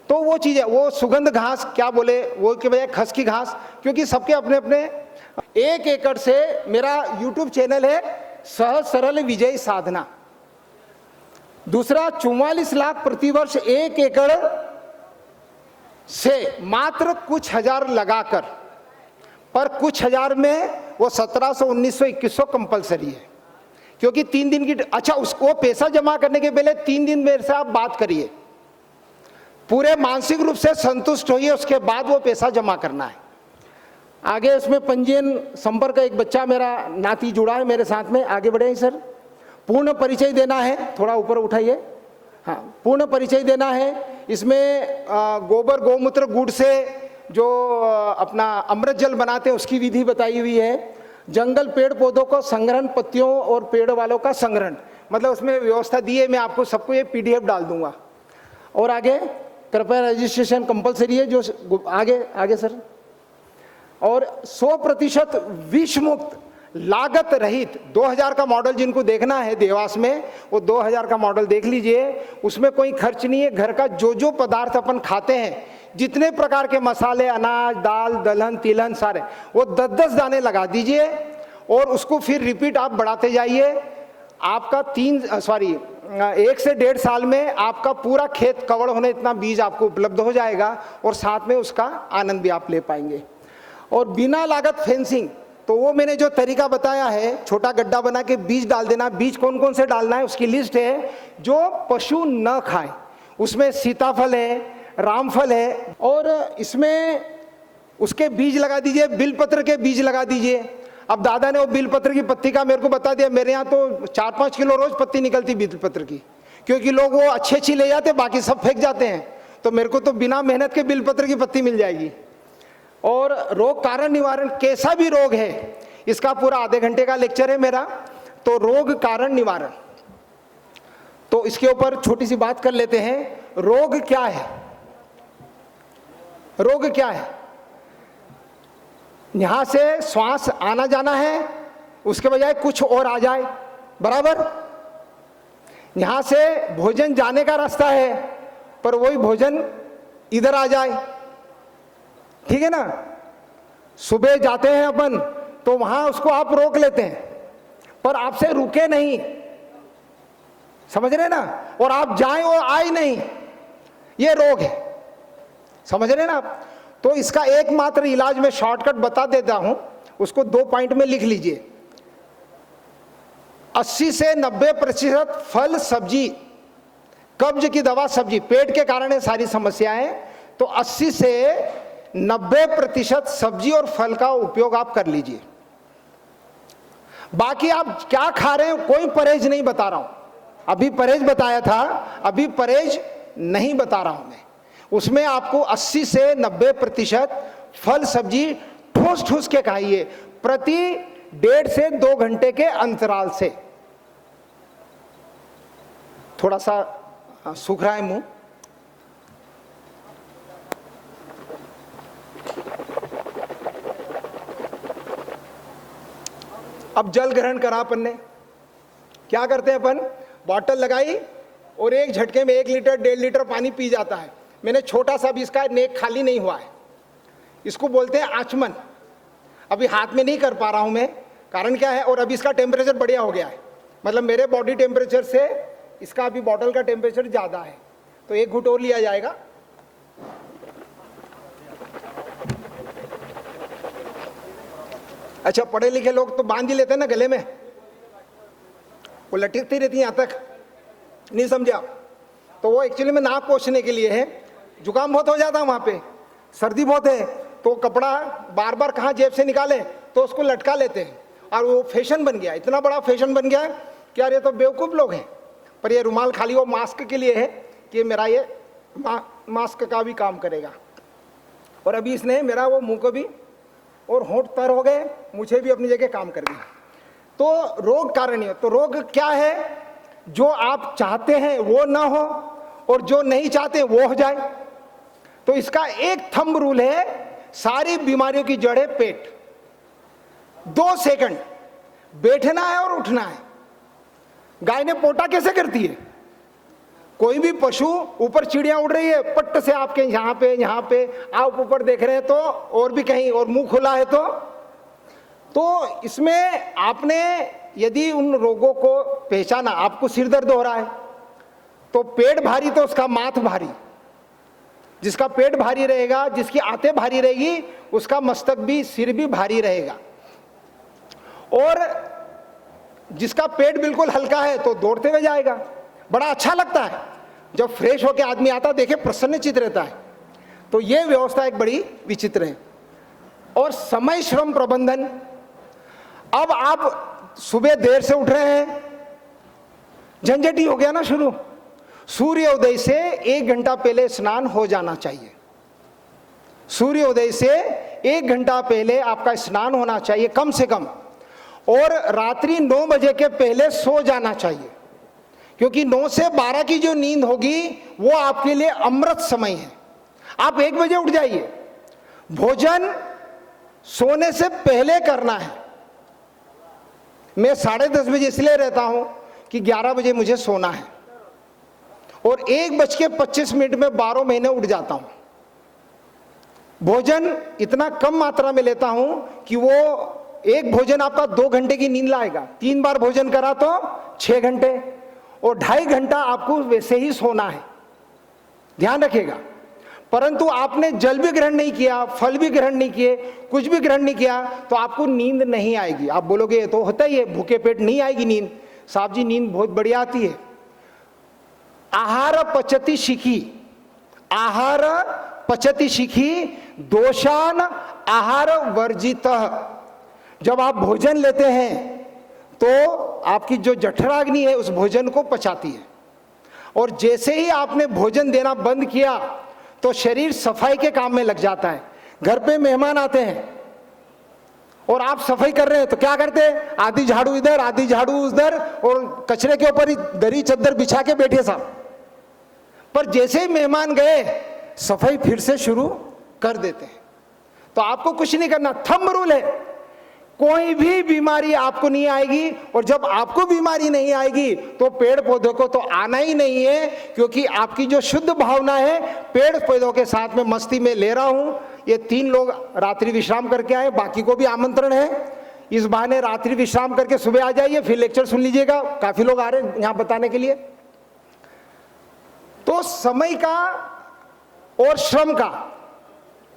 तो वो चीज़ है, वो सुगंध घास क्या बोले, वो के बजाय खस की घास, क्योंकि सबके अपने अपने। 1 एकड़ से मेरा यूट्यूब चैनल है सहज सरल विजय साधना। दूसरा 44 लाख प्रतिवर्ष 1 एकड़ से मात्र कुछ हजार लगाकर, पर कुछ हजार में वो 1700, 1900, 2100 कंपलसरी है, क्योंकि 3 दिन की। अच्छा, उसको पैसा जमा करने के पहले 3 दिन मेरे से आप बात करिए, पूरे मानसिक रूप से संतुष्ट होइए, उसके बाद वो पैसा जमा करना है। आगे उसमें पंजीयन संपर्क, एक बच्चा मेरा नाती जुड़ा है मेरे साथ में, आगे बढ़े सर। पूर्ण परिचय देना है, थोड़ा ऊपर उठाइए, हाँ, पूर्ण परिचय देना है। इसमें गोबर गौमूत्र गुड़ से जो अपना अमृत जल बनाते हैं उसकी विधि बताई हुई है। जंगल पेड़ पौधों को संग्रहण, पत्तियों और पेड़ वालों का संग्रहण, मतलब उसमें व्यवस्था दी है। मैं आपको सबको ये PDF डाल दूंगा। और आगे कृपया रजिस्ट्रेशन कंपलसरी है, जो आगे सर। और 100% विष मुक्त लागत रहित 2000 का मॉडल जिनको देखना है देवास में, वो 2000 का मॉडल देख लीजिए। उसमें कोई खर्च नहीं है, घर का जो पदार्थ अपन खाते हैं, जितने प्रकार के मसाले, अनाज, दाल, दलहन, तिलहन, सारे वो 10-10 दाने लगा दीजिए और उसको फिर रिपीट आप बढ़ाते जाइए। आपका 1 से 1.5 साल में आपका पूरा खेत कवर होने इतना बीज आपको उपलब्ध हो जाएगा और साथ में उसका आनंद भी आप ले पाएंगे। और बिना लागत फेंसिंग, तो वो मैंने जो तरीका बताया है, छोटा गड्ढा बना के बीज डाल देना। बीज कौन कौन से डालना है उसकी लिस्ट है, जो पशु न खाए। उसमें सीताफल है, रामफल है, और इसमें उसके बीज लगा दीजिए, बिलपत्र के बीज लगा दीजिए। अब दादा ने वो बिलपत्र की पत्ती का मेरे को बता दिया, मेरे यहाँ तो 4-5 किलो रोज पत्ती निकलती बिलपत्र की, क्योंकि लोग वो अच्छी ले जाते, बाकी सब फेंक जाते हैं। तो मेरे को तो बिना मेहनत के बिलपत्र की पत्ती मिल जाएगी। और रोग कारण निवारण, कैसा भी रोग है, इसका पूरा आधे घंटे का लेक्चर है मेरा। तो रोग कारण निवारण, तो इसके ऊपर छोटी सी बात कर लेते हैं। रोग क्या है? रोग क्या है? यहां से श्वास आना जाना है, उसके बजाय कुछ और आ जाए, बराबर। यहां से भोजन जाने का रास्ता है, पर वही भोजन इधर आ जाए, ठीक है ना। सुबह जाते हैं अपन तो वहां उसको आप रोक लेते हैं, पर आपसे रुके नहीं, समझ रहे ना। और आप जाएं और आए नहीं, ये रोग है, समझ रहे ना आप। तो इसका एकमात्र इलाज मैं शॉर्टकट बता देता हूं, उसको 2 पॉइंट में लिख लीजिए। 80 से 90% फल सब्जी, कब्ज की दवा सब्जी, पेट के कारण है सारी समस्याएं, तो 80 से 90% सब्जी और फल का उपयोग आप कर लीजिए। बाकी आप क्या खा रहे हैं, कोई परहेज नहीं बता रहा हूं। अभी परहेज बताया था, अभी परहेज नहीं बता रहा हूं मैं। उसमें आपको 80 से 90% फल सब्जी ठूस ठूस के खाइए, प्रति 1.5 से 2 घंटे के अंतराल से। थोड़ा सा सूख रहा है मुंह। अब जल ग्रहण करा अपन ने, क्या करते हैं अपन, बॉटल लगाई और एक झटके में 1 लीटर 1.5 लीटर पानी पी जाता है। मैंने छोटा सा भी, इसका नेक खाली नहीं हुआ है, इसको बोलते हैं आचमन। अभी हाथ में नहीं कर पा रहा हूं मैं, कारण क्या है, और अभी इसका टेम्परेचर बढ़िया हो गया है, मतलब मेरे बॉडी टेम्परेचर से इसका अभी बॉटल का टेम्परेचर ज़्यादा है। तो 1 घूंट और लिया जाएगा। अच्छा, पढ़े लिखे लोग तो बांध ही लेते हैं ना गले में, वो लटकती रहती है यहाँ तक, नहीं समझे आप। तो वो एक्चुअली में नाक पोंछने के लिए है। जुकाम बहुत हो जाता है वहाँ पे, सर्दी बहुत है, तो कपड़ा बार बार कहाँ जेब से निकाले तो उसको लटका लेते हैं, और वो फैशन बन गया, इतना बड़ा फैशन बन गया कि यार ये तो बेवकूफ़ लोग हैं। पर ये रुमाल खाली वो मास्क के लिए है कि मेरा ये मास्क का भी काम करेगा। और अभी इसने मेरा वो मुंह को भी, और होंठ तर हो गए, मुझे भी अपनी जगह काम कर गया। तो रोग कारण है। तो रोग क्या है, जो आप चाहते हैं वो ना हो और जो नहीं चाहते वो हो जाए। तो इसका एक थंब रूल है, सारी बीमारियों की जड़ है पेट। 2 सेकंड बैठना है और उठना है। गाय ने पोटा कैसे करती है? कोई भी पशु, ऊपर चिड़िया उड़ रही है, पट्ट से आपके यहां पे आप ऊपर देख रहे हैं तो, और भी कहीं, और मुंह खुला है तो इसमें आपने यदि उन रोगों को पहचाना, आपको सिर दर्द हो रहा है तो पेट भारी तो उसका माथ भारी, जिसका पेट भारी रहेगा, जिसकी आंतें भारी रहेगी, उसका मस्तक भी, सिर भी भारी रहेगा। और जिसका पेट बिल्कुल हल्का है तो दौड़ते हुए जाएगा। बड़ा अच्छा लगता है जब फ्रेश होकर आदमी आता, देखे प्रसन्नचित रहता है। तो ये व्यवस्था एक बड़ी विचित्र है। और समय श्रम प्रबंधन, अब आप सुबह देर से उठ रहे हैं, झंझट ही हो गया ना शुरू। सूर्योदय से 1 घंटा पहले स्नान हो जाना चाहिए। सूर्योदय से 1 घंटा पहले आपका स्नान होना चाहिए कम से कम। और रात्रि 9 बजे के पहले सो जाना चाहिए, क्योंकि 9 से 12 की जो नींद होगी वो आपके लिए अमृत समय है। आप 1 बजे उठ जाइए। भोजन सोने से पहले करना है। मैं 10:30 बजे इसलिए रहता हूं कि 11 बजे मुझे सोना है, और 1:25 में 12 महीने उठ जाता हूं। भोजन इतना कम मात्रा में लेता हूं कि वो एक भोजन आपका 2 घंटे की नींद लाएगा। 3 बार भोजन करा तो 6 घंटे, और 2.5 घंटा आपको वैसे ही सोना है, ध्यान रखिएगा। परंतु आपने जल भी ग्रहण नहीं किया, फल भी ग्रहण नहीं किए, कुछ भी ग्रहण नहीं किया, तो आपको नींद नहीं आएगी। आप बोलोगे ये तो होता ही है, भूखे पेट नहीं आएगी नींद। साहब जी, नींद बहुत बढ़िया आती है। आहार पचति शिखी, आहार पचति शिखी दोषान आहार वर्जितः। जब आप भोजन लेते हैं तो आपकी जो जठराग्नि है उस भोजन को पचाती है, और जैसे ही आपने भोजन देना बंद किया तो शरीर सफाई के काम में लग जाता है। घर पे मेहमान आते हैं और आप सफाई कर रहे हैं तो क्या करते हैं? आधी झाड़ू इधर, आधी झाड़ू उधर, और कचरे के ऊपर ही दरी चद्दर बिछा के बैठे साहब। पर जैसे ही मेहमान गए, सफाई फिर से शुरू कर देते हैं। तो आपको कुछ नहीं करना, थंब रूल है, कोई भी बीमारी आपको नहीं आएगी। और जब आपको बीमारी नहीं आएगी तो पेड़ पौधों को तो आना ही नहीं है, क्योंकि आपकी जो शुद्ध भावना है, पेड़ पौधों के साथ में मस्ती में ले रहा हूं। ये 3 लोग रात्रि विश्राम करके आए, बाकी को भी आमंत्रण है। इस बहाने रात्रि विश्राम करके सुबह आ जाइए, फिर लेक्चर सुन लीजिएगा। काफी लोग आ रहे हैं यहां बताने के लिए। तो समय का और श्रम का,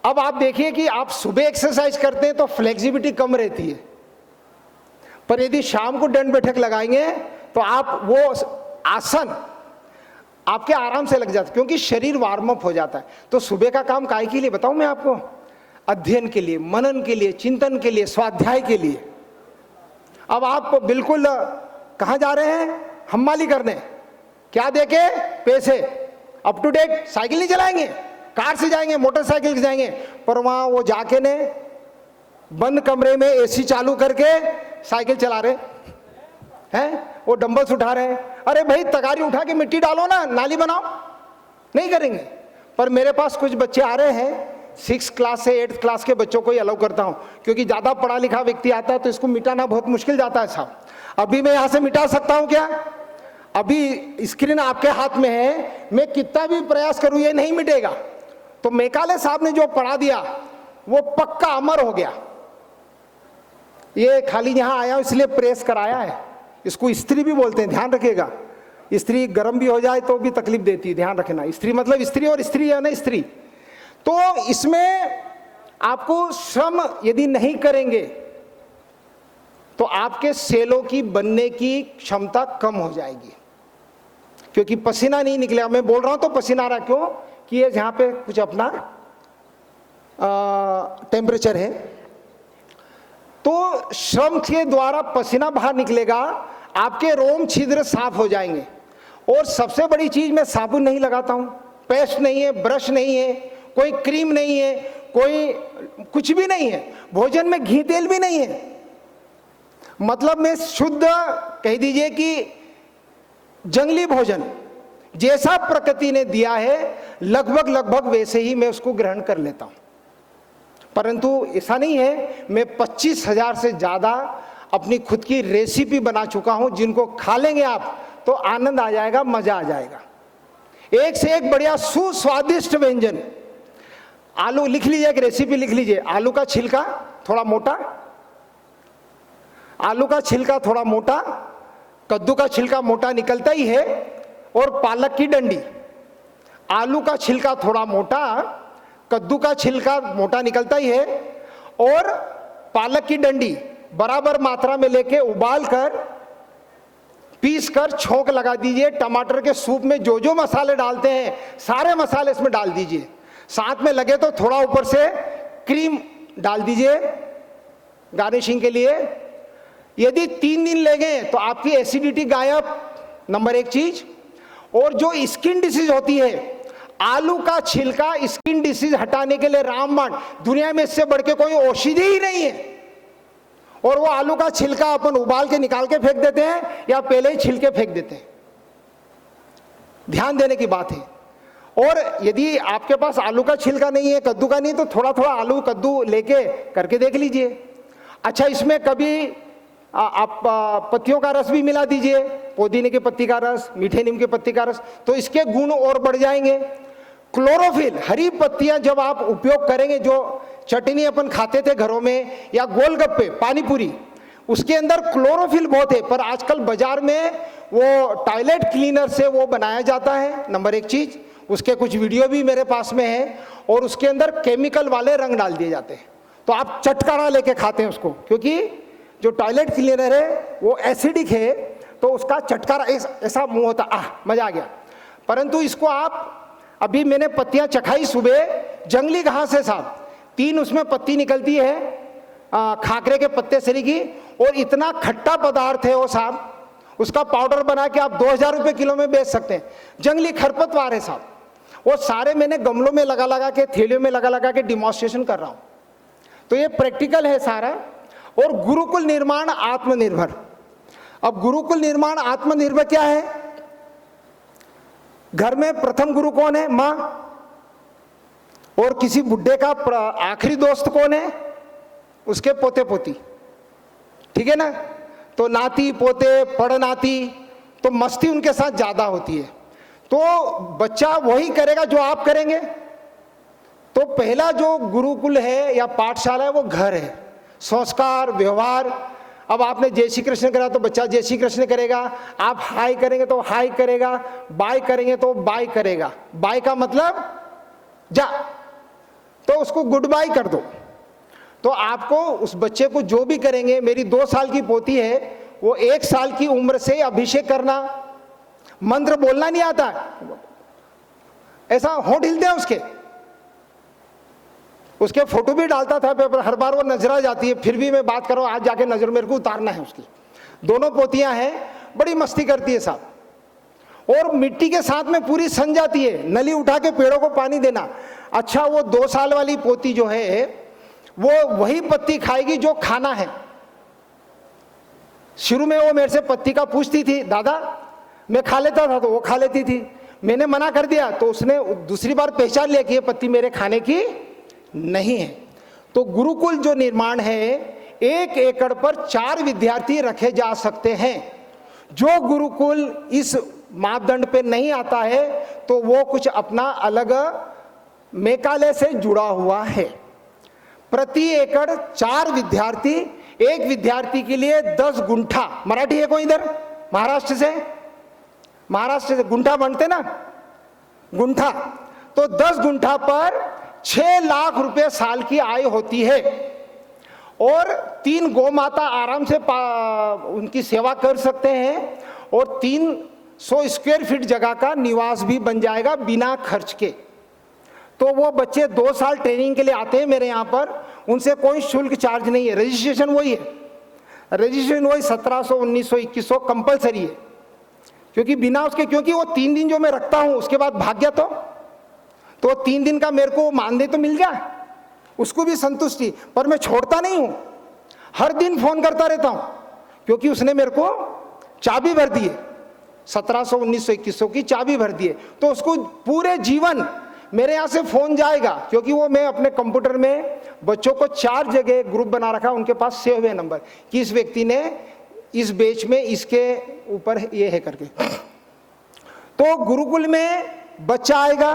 अब आप देखिए कि आप सुबह एक्सरसाइज करते हैं तो फ्लेक्सिबिलिटी कम रहती है, पर यदि शाम को दंड बैठक लगाएंगे तो आप वो आसन आपके आराम से लग जाता है, क्योंकि शरीर वार्म अप हो जाता है। तो सुबह का काम काहे के लिए बताऊं मैं आपको? अध्ययन के लिए, मनन के लिए, चिंतन के लिए, स्वाध्याय के लिए। अब आप बिल्कुल कहां जा रहे हैं? हम्माली करने। क्या देके? पैसे। अप टू डेट साइकिल नहीं चलाएंगे, कार से जाएंगे, मोटरसाइकिल से जाएंगे, पर वहां वो जाके ने बंद कमरे में एसी चालू करके साइकिल चला रहे हैं, वो डंबल्स उठा रहे हैं। अरे भाई, तगारी उठा के मिट्टी डालो ना, नाली बनाओ। नहीं करेंगे। पर मेरे पास कुछ बच्चे आ रहे हैं, 6 क्लास से 8th क्लास के बच्चों को ही अलाउ करता हूं, क्योंकि ज्यादा पढ़ा लिखा व्यक्ति आता है तो इसको मिटाना बहुत मुश्किल जाता है साहब। अभी मैं यहां से मिटा सकता हूं क्या? अभी स्क्रीन आपके हाथ में है, मैं कितना भी प्रयास करूं ये नहीं मिटेगा। तो मेकाले साहब ने जो पढ़ा दिया वो पक्का अमर हो गया। ये खाली यहां आया इसलिए प्रेस कराया है। इसको स्त्री भी बोलते हैं, ध्यान रखिएगा। स्त्री गर्म भी हो जाए तो भी तकलीफ देती है, ध्यान रखना। स्त्री मतलब स्त्री, और स्त्री है ना स्त्री। तो इसमें आपको श्रम यदि नहीं करेंगे तो आपके सेलों की बनने की क्षमता कम हो जाएगी, क्योंकि पसीना नहीं निकलेगा। मैं बोल रहा हूं तो पसीना आ रहा, क्यों कि ये यहां पे कुछ अपना टेम्परेचर है। तो श्रम के द्वारा पसीना बाहर निकलेगा, आपके रोम छिद्र साफ हो जाएंगे। और सबसे बड़ी चीज, मैं साबुन नहीं लगाता हूं, पेस्ट नहीं है, ब्रश नहीं है, कोई क्रीम नहीं है, कोई कुछ भी नहीं है, भोजन में घी तेल भी नहीं है। मतलब मैं शुद्ध, कह दीजिए कि जंगली भोजन जैसा प्रकृति ने दिया है, लगभग लगभग वैसे ही मैं उसको ग्रहण कर लेता हूं। परंतु ऐसा नहीं है, मैं 25,000 से ज़्यादा अपनी खुद की रेसिपी बना चुका हूं, जिनको खा लेंगे आप तो आनंद आ जाएगा, मजा आ जाएगा। एक से एक बढ़िया सुस्वादिष्ट व्यंजन। आलू लिख लीजिए, एक रेसिपी लिख लीजिए। आलू का छिलका थोड़ा मोटा, आलू का छिलका थोड़ा मोटा, कद्दू का छिलका मोटा निकलता ही है, और पालक की डंडी। आलू का छिलका थोड़ा मोटा, कद्दू का छिलका मोटा निकलता ही है, और पालक की डंडी बराबर मात्रा में लेके उबाल कर पीस कर छोंक लगा दीजिए। टमाटर के सूप में जो जो मसाले डालते हैं सारे मसाले इसमें डाल दीजिए। साथ में लगे तो थोड़ा ऊपर से क्रीम डाल दीजिए गार्निशिंग के लिए। यदि 3 दिन लगे तो आपकी एसिडिटी गायब, नंबर 1 चीज। और जो स्किन डिसीज होती है, आलू का छिलका स्किन डिसीज हटाने के लिए रामबाण, दुनिया में इससे बढ़ के कोई औषधि ही नहीं है। और वो आलू का छिलका अपन उबाल के निकाल के फेंक देते हैं या पहले ही छिलके फेंक देते हैं। ध्यान देने की बात है। और यदि आपके पास आलू का छिलका नहीं है, कद्दू का नहीं, तो थोड़ा थोड़ा आलू कद्दू लेके करके देख लीजिए। अच्छा, इसमें कभी आप पत्तियों का रस भी मिला दीजिए, पुदीने की पत्ती का रस, मीठे नीम की पत्ती का रस, तो इसके गुण और बढ़ जाएंगे। क्लोरोफिल, हरी पत्तियां जब आप उपयोग करेंगे, जो चटनी अपन खाते थे घरों में या गोलगप्पे, पानी पूरी, उसके अंदर क्लोरोफिल बहुत है। पर आजकल बाजार में वो टॉयलेट क्लीनर से वो बनाया जाता है, नंबर 1 चीज। उसके कुछ वीडियो भी मेरे पास में है, और उसके अंदर केमिकल वाले रंग डाल दिए जाते हैं, तो आप चटकारा लेके खाते हैं उसको, क्योंकि जो टॉयलेट क्लीनर है वो एसिडिक है, तो उसका चटकारा ऐसा मुंह होता, आह मजा आ गया। परंतु इसको आप, अभी मैंने पत्तियां चखाई सुबह, जंगली घास है साहब, 3 उसमें पत्ती निकलती है, खाकरे के पत्ते सरी की, और इतना खट्टा पदार्थ है वो साहब, उसका पाउडर बना के आप 2,000 रुपये किलो में बेच सकते हैं। जंगली खरपतवार है साहब, वो सारे मैंने गमलों में लगा लगा के, थैलियों में लगा लगा के डिमॉन्स्ट्रेशन कर रहा हूं। तो ये प्रैक्टिकल है सारा। और गुरुकुल निर्माण आत्मनिर्भर। अब गुरुकुल निर्माण आत्मनिर्भर क्या है? घर में प्रथम गुरु कौन है? मां। और किसी बुड्ढे का आखिरी दोस्त कौन है? उसके पोते पोती, ठीक है ना। तो नाती पोते पड़नाती, तो मस्ती उनके साथ ज्यादा होती है। तो बच्चा वही करेगा जो आप करेंगे। तो पहला जो गुरुकुल है या पाठशाला है वो घर है। संस्कार, व्यवहार। अब आपने जय श्री कृष्ण करा तो बच्चा जय श्री कृष्ण करेगा, आप हाय करेंगे तो हाय करेगा, बाय करेंगे तो बाय करेगा। बाय का मतलब जा, तो उसको गुड बाय कर दो। तो आपको उस बच्चे को जो भी करेंगे, मेरी 2 साल की पोती है, वो 1 साल की उम्र से अभिषेक करना, मंत्र बोलना नहीं आता, ऐसा होंठ हिलते हैं उसके फोटो भी डालता था पेपर, हर बार वो नजर जाती है, फिर भी मैं बात कर रहा हूं, आज जाके नजर मेरे को उतारना है उसकी। 2 पोतियां हैं, बड़ी मस्ती करती है साहब, और मिट्टी के साथ में पूरी सन जाती है, नली उठा के पेड़ों को पानी देना। अच्छा, वो 2 साल वाली पोती जो है वो वही पत्ती खाएगी जो खाना है। शुरू में वो मेरे से पत्ती का पूछती थी, दादा मैं खा लेता था, तो वो खा लेती थी। मैंने मना कर दिया तो उसने दूसरी बार पहचान लिया कि ये पत्ती मेरे खाने की नहीं है। तो गुरुकुल जो निर्माण है, 1 एकड़ पर 4 विद्यार्थी रखे जा सकते हैं। जो गुरुकुल इस मापदंड पे नहीं आता है तो वो कुछ अपना अलग मेकालय से जुड़ा हुआ है। प्रति एकड़ 4 विद्यार्थी, 1 विद्यार्थी के लिए 10 गुंठा। मराठी है कोई इधर? महाराष्ट्र से गुंठा बनते ना, गुंठा। तो 10 गुंठा पर 6 लाख रुपए साल की आय होती है, और 3 गौ माता आराम से उनकी सेवा कर सकते हैं, और 300 स्क्वायर फीट जगह का निवास भी बन जाएगा बिना खर्च के। तो वो बच्चे 2 साल ट्रेनिंग के लिए आते हैं मेरे यहाँ पर, उनसे कोई शुल्क चार्ज नहीं है। रजिस्ट्रेशन वही है, रजिस्ट्रेशन वही 1700, 1900, 2100 कंपलसरी है, क्योंकि बिना उसके, क्योंकि वो 3 दिन जो मैं रखता हूँ उसके बाद भाग गया तो 3 दिन का मेरे को मानदेय तो मिल जाए, उसको भी संतुष्टि। पर मैं छोड़ता नहीं हूं, हर दिन फोन करता रहता हूं, क्योंकि उसने मेरे को चाबी भर दी है, 1700, 1900, 2100 की चाबी भर दी है। तो उसको पूरे जीवन मेरे यहाँ से फोन जाएगा, क्योंकि वो मैं अपने कंप्यूटर में बच्चों को 4 जगह ग्रुप बना रखा, उनके पास सेव है नंबर कि इस व्यक्ति ने इस बैच में इसके ऊपर ये है करके। तो गुरुकुल में बच्चा आएगा,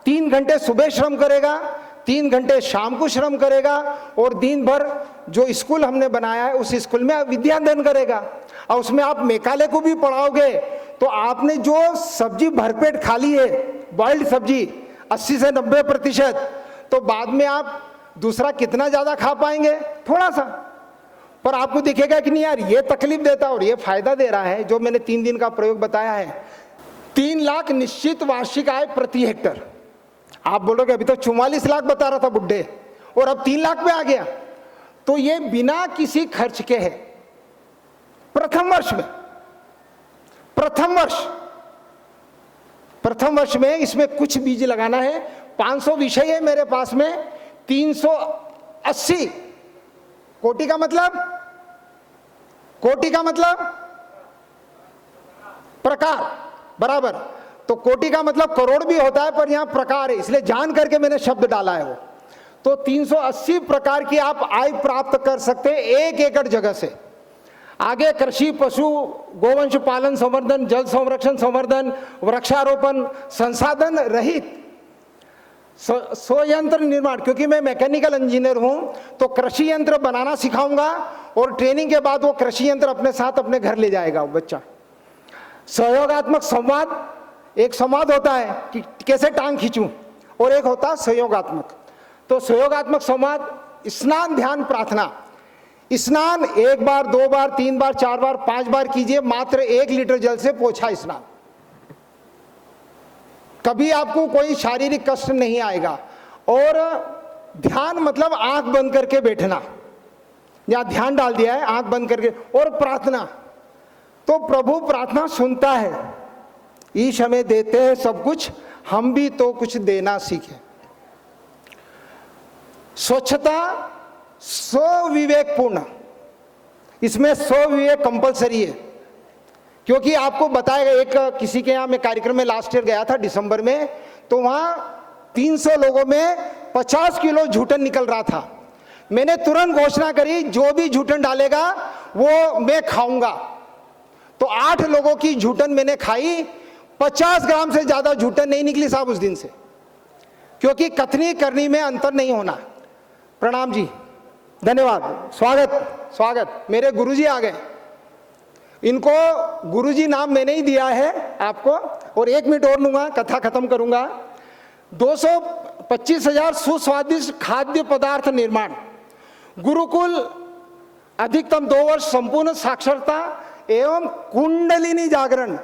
3 घंटे सुबह श्रम करेगा, 3 घंटे शाम को श्रम करेगा, और दिन भर जो स्कूल हमने बनाया है उस स्कूल में विद्यादान करेगा। और उसमें आप मेकाले को भी पढ़ाओगे तो आपने जो सब्जी भरपेट खा ली है, बॉइल्ड सब्जी 80 से 90%, तो बाद में आप दूसरा कितना ज्यादा खा पाएंगे? थोड़ा सा। पर आपको दिखेगा कि नहीं यार ये तकलीफ देता और ये फायदा दे रहा है। जो मैंने 3 दिन का प्रयोग बताया है, 3 लाख निश्चित वार्षिक आय प्रति हेक्टर। आप बोलोगे अभी तो 44 लाख बता रहा था बुड्ढे और अब 3 लाख पे आ गया। तो ये बिना किसी खर्च के है प्रथम वर्ष में इसमें कुछ बीज लगाना है। 500 विषय है मेरे पास में, 380 कोटि का मतलब प्रकार बराबर। तो कोटि का मतलब करोड़ भी होता है, पर यहां प्रकार है, इसलिए जान करके मैंने शब्द डाला है वो। तो 380 प्रकार की आप आय प्राप्त कर सकते हैं 1 एकड़ जगह से। आगे कृषि, पशु, गोवंश पालन संवर्धन, जल संरक्षण संवर्धन, वृक्षारोपण, संसाधन रहित स्वयंत्र निर्माण, क्योंकि मैं मैकेनिकल इंजीनियर हूं तो कृषि यंत्र बनाना सिखाऊंगा और ट्रेनिंग के बाद वो कृषि यंत्र अपने साथ अपने घर ले जाएगा वो बच्चा। सहयोगात्मक संवाद, एक संवाद होता है कि कैसे टांग खींचूं, और एक होता है सहयोगात्मक। तो सहयोगात्मक संवाद, स्नान, ध्यान, प्रार्थना। स्नान 1 बार, 2 बार, 3 बार, 4 बार, 5 बार कीजिए, मात्र 1 लीटर जल से पोछा स्नान। कभी आपको कोई शारीरिक कष्ट नहीं आएगा। और ध्यान मतलब आंख बंद करके बैठना, या ध्यान डाल दिया है आंख बंद करके। और प्रार्थना, तो प्रभु प्रार्थना सुनता है। ईश हमें देते हैं सब कुछ, हम भी तो कुछ देना सीखें। स्वच्छता स्वविवेकपूर्ण, इसमें स्वविवेक कंपलसरी है, क्योंकि आपको बताएगा। एक किसी के यहाँ मैं कार्यक्रम में लास्ट ईयर गया था दिसंबर में, तो वहां 300 लोगों में 50 किलो झूठन निकल रहा था। मैंने तुरंत घोषणा करी, जो भी झूठन डालेगा वो मैं खाऊंगा। तो 8 लोगों की झूठन मैंने खाई, 50 ग्राम से ज्यादा झूठन नहीं निकली साहब उस दिन से, क्योंकि कथनी करनी में अंतर नहीं होना। प्रणाम जी, धन्यवाद, स्वागत। मेरे गुरुजी आ गए, इनको गुरुजी नाम मैंने ही दिया है आपको। और 1 मिनट और लूंगा, कथा खत्म करूंगा। 225,000 सुस्वादिष्ट खाद्य पदार्थ निर्माण, गुरुकुल, अधिकतम 2 वर्ष संपूर्ण साक्षरता एवं कुंडलिनी जागरण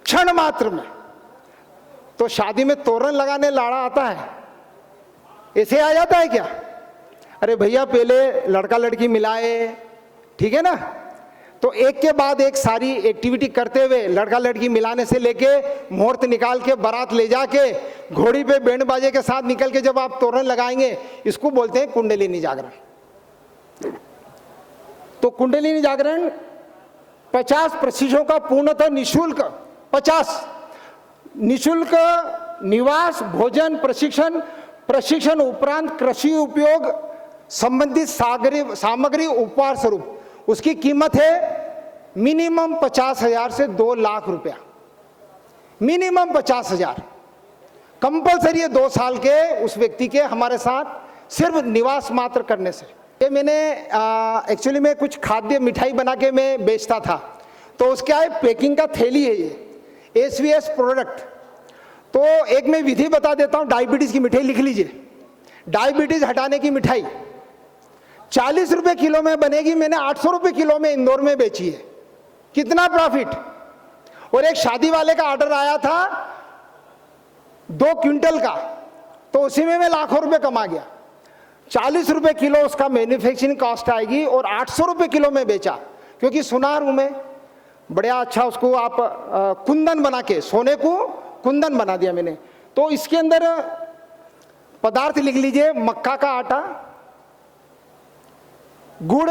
क्षण मात्र में। तो शादी में तोरण लगाने लाड़ा आता है, ऐसे आ जाता है क्या? अरे भैया पहले लड़का लड़की मिलाए, ठीक है ना। तो एक के बाद एक सारी एक्टिविटी करते हुए, लड़का लड़की मिलाने से लेके मुहूर्त निकाल के बारात ले जाके घोड़ी पे बैंड बाजे के साथ निकल के जब आप तोरण लगाएंगे, इसको बोलते हैं कुंडलिनी जागरण। तो कुंडलिनी जागरण 50 प्रशिक्षकों का पूर्णतः निःशुल्क, 50 निःशुल्क निवास, भोजन, प्रशिक्षण उपरांत कृषि उपयोग संबंधित सामग्री उपहार स्वरूप। उसकी कीमत है मिनिमम 50,000 से 2 लाख रुपया, मिनिमम 50,000 कंपलसरी है 2 साल के उस व्यक्ति के हमारे साथ सिर्फ निवास मात्र करने से। ये मैंने एक्चुअली में कुछ खाद्य मिठाई बना के मैं बेचता था, तो उसके आए पैकिंग का थैली है ये SVS प्रोडक्ट। तो एक मैं विधि बता देता हूँ, डायबिटीज की मिठाई लिख लीजिए। डायबिटीज हटाने की मिठाई 40 रुपए किलो में बनेगी, मैंने 800 रुपए किलो में इंदौर में बेची है। कितना प्रॉफिट। और एक शादी वाले का ऑर्डर आया था 2 क्विंटल का, तो उसी में मैं लाखों रुपए कमा गया। 40 रुपए किलो उसका मैन्युफैक्चरिंग कॉस्ट आएगी और 800 रुपए किलो में बेचा, क्योंकि सुनार हूं मैं, बढ़िया अच्छा उसको आप कुंदन बना के, सोने को कुंदन बना दिया मैंने। तो इसके अंदर पदार्थ लिख लीजिए, मक्का का आटा, गुड़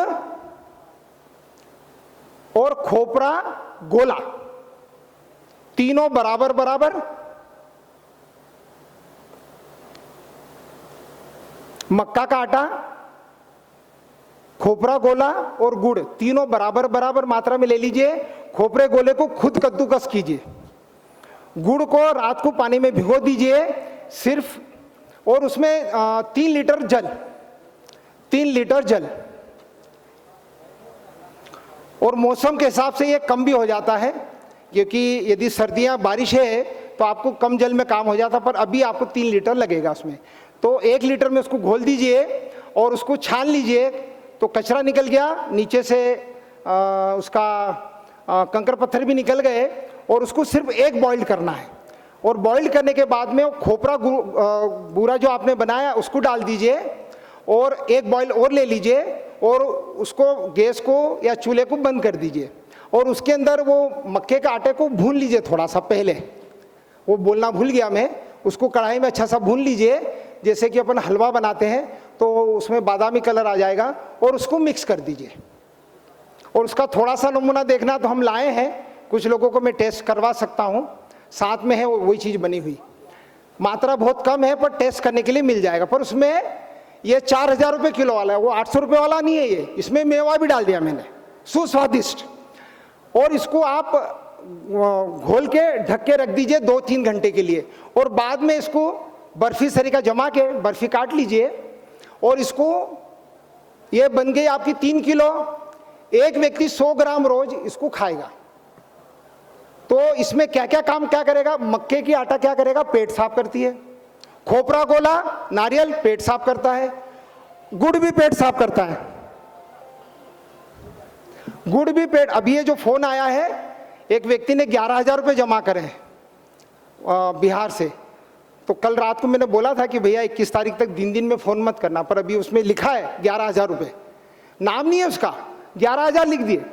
और खोपरा गोला, तीनों बराबर बराबर, मक्का का आटा, खोपरा गोला और गुड़, तीनों बराबर बराबर मात्रा में ले लीजिए। खोपरे गोले को खुद कद्दूकस कीजिए, गुड़ को रात को पानी में भिगो दीजिए सिर्फ, और उसमें 3 लीटर जल, 3 लीटर जल। और मौसम के हिसाब से ये कम भी हो जाता है, क्योंकि यदि सर्दियाँ बारिश है तो आपको कम जल में काम हो जाता, पर अभी आपको 3 लीटर लगेगा उसमें। तो 1 लीटर में उसको घोल दीजिए और उसको छान लीजिए, तो कचरा निकल गया, नीचे से उसका कंकर पत्थर भी निकल गए, और उसको सिर्फ एक बॉइल्ड करना है। और बॉइल्ड करने के बाद में वो खोपरा बूरा जो आपने बनाया उसको डाल दीजिए, और एक बॉइल और ले लीजिए, और उसको गैस को या चूल्हे को बंद कर दीजिए, और उसके अंदर वो मक्के के आटे को भून लीजिए थोड़ा सा। पहले वो बोलना भूल गया मैं, उसको कढ़ाई में अच्छा सा भून लीजिए, जैसे कि अपन हलवा बनाते हैं तो उसमें बादामी कलर आ जाएगा, और उसको मिक्स कर दीजिए। और उसका थोड़ा सा नमूना देखना तो हम लाए हैं, कुछ लोगों को मैं टेस्ट करवा सकता हूँ, साथ में है वही चीज़ बनी हुई। मात्रा बहुत कम है पर टेस्ट करने के लिए मिल जाएगा। पर उसमें ये 4000 रुपये किलो वाला है, वो 800 रुपये वाला नहीं है ये, इसमें मेवा भी डाल दिया मैंने, सुस्वादिष्ट। और इसको आप घोल के ढक के रख दीजिए 2-3 घंटे के लिए, और बाद में इसको बर्फी सरीका जमा के बर्फी काट लीजिए, और इसको, ये बन गई आपकी 3 किलो। एक व्यक्ति 100 ग्राम रोज इसको खाएगा। तो इसमें क्या क्या काम क्या करेगा, मक्के की आटा क्या करेगा, पेट साफ करती है, खोपरा गोला नारियल पेट साफ करता है, गुड़ भी पेट साफ करता है, गुड़ भी पेट। अभी ये जो फोन आया है, एक व्यक्ति ने 11,000 रुपये जमा करे हैं बिहार से, तो कल रात को मैंने बोला था कि भैया 21 तारीख तक दिन में फ़ोन मत करना, पर अभी उसमें लिखा है 11,000 रुपये, नाम नहीं है उसका, 11,000 लिख दिए,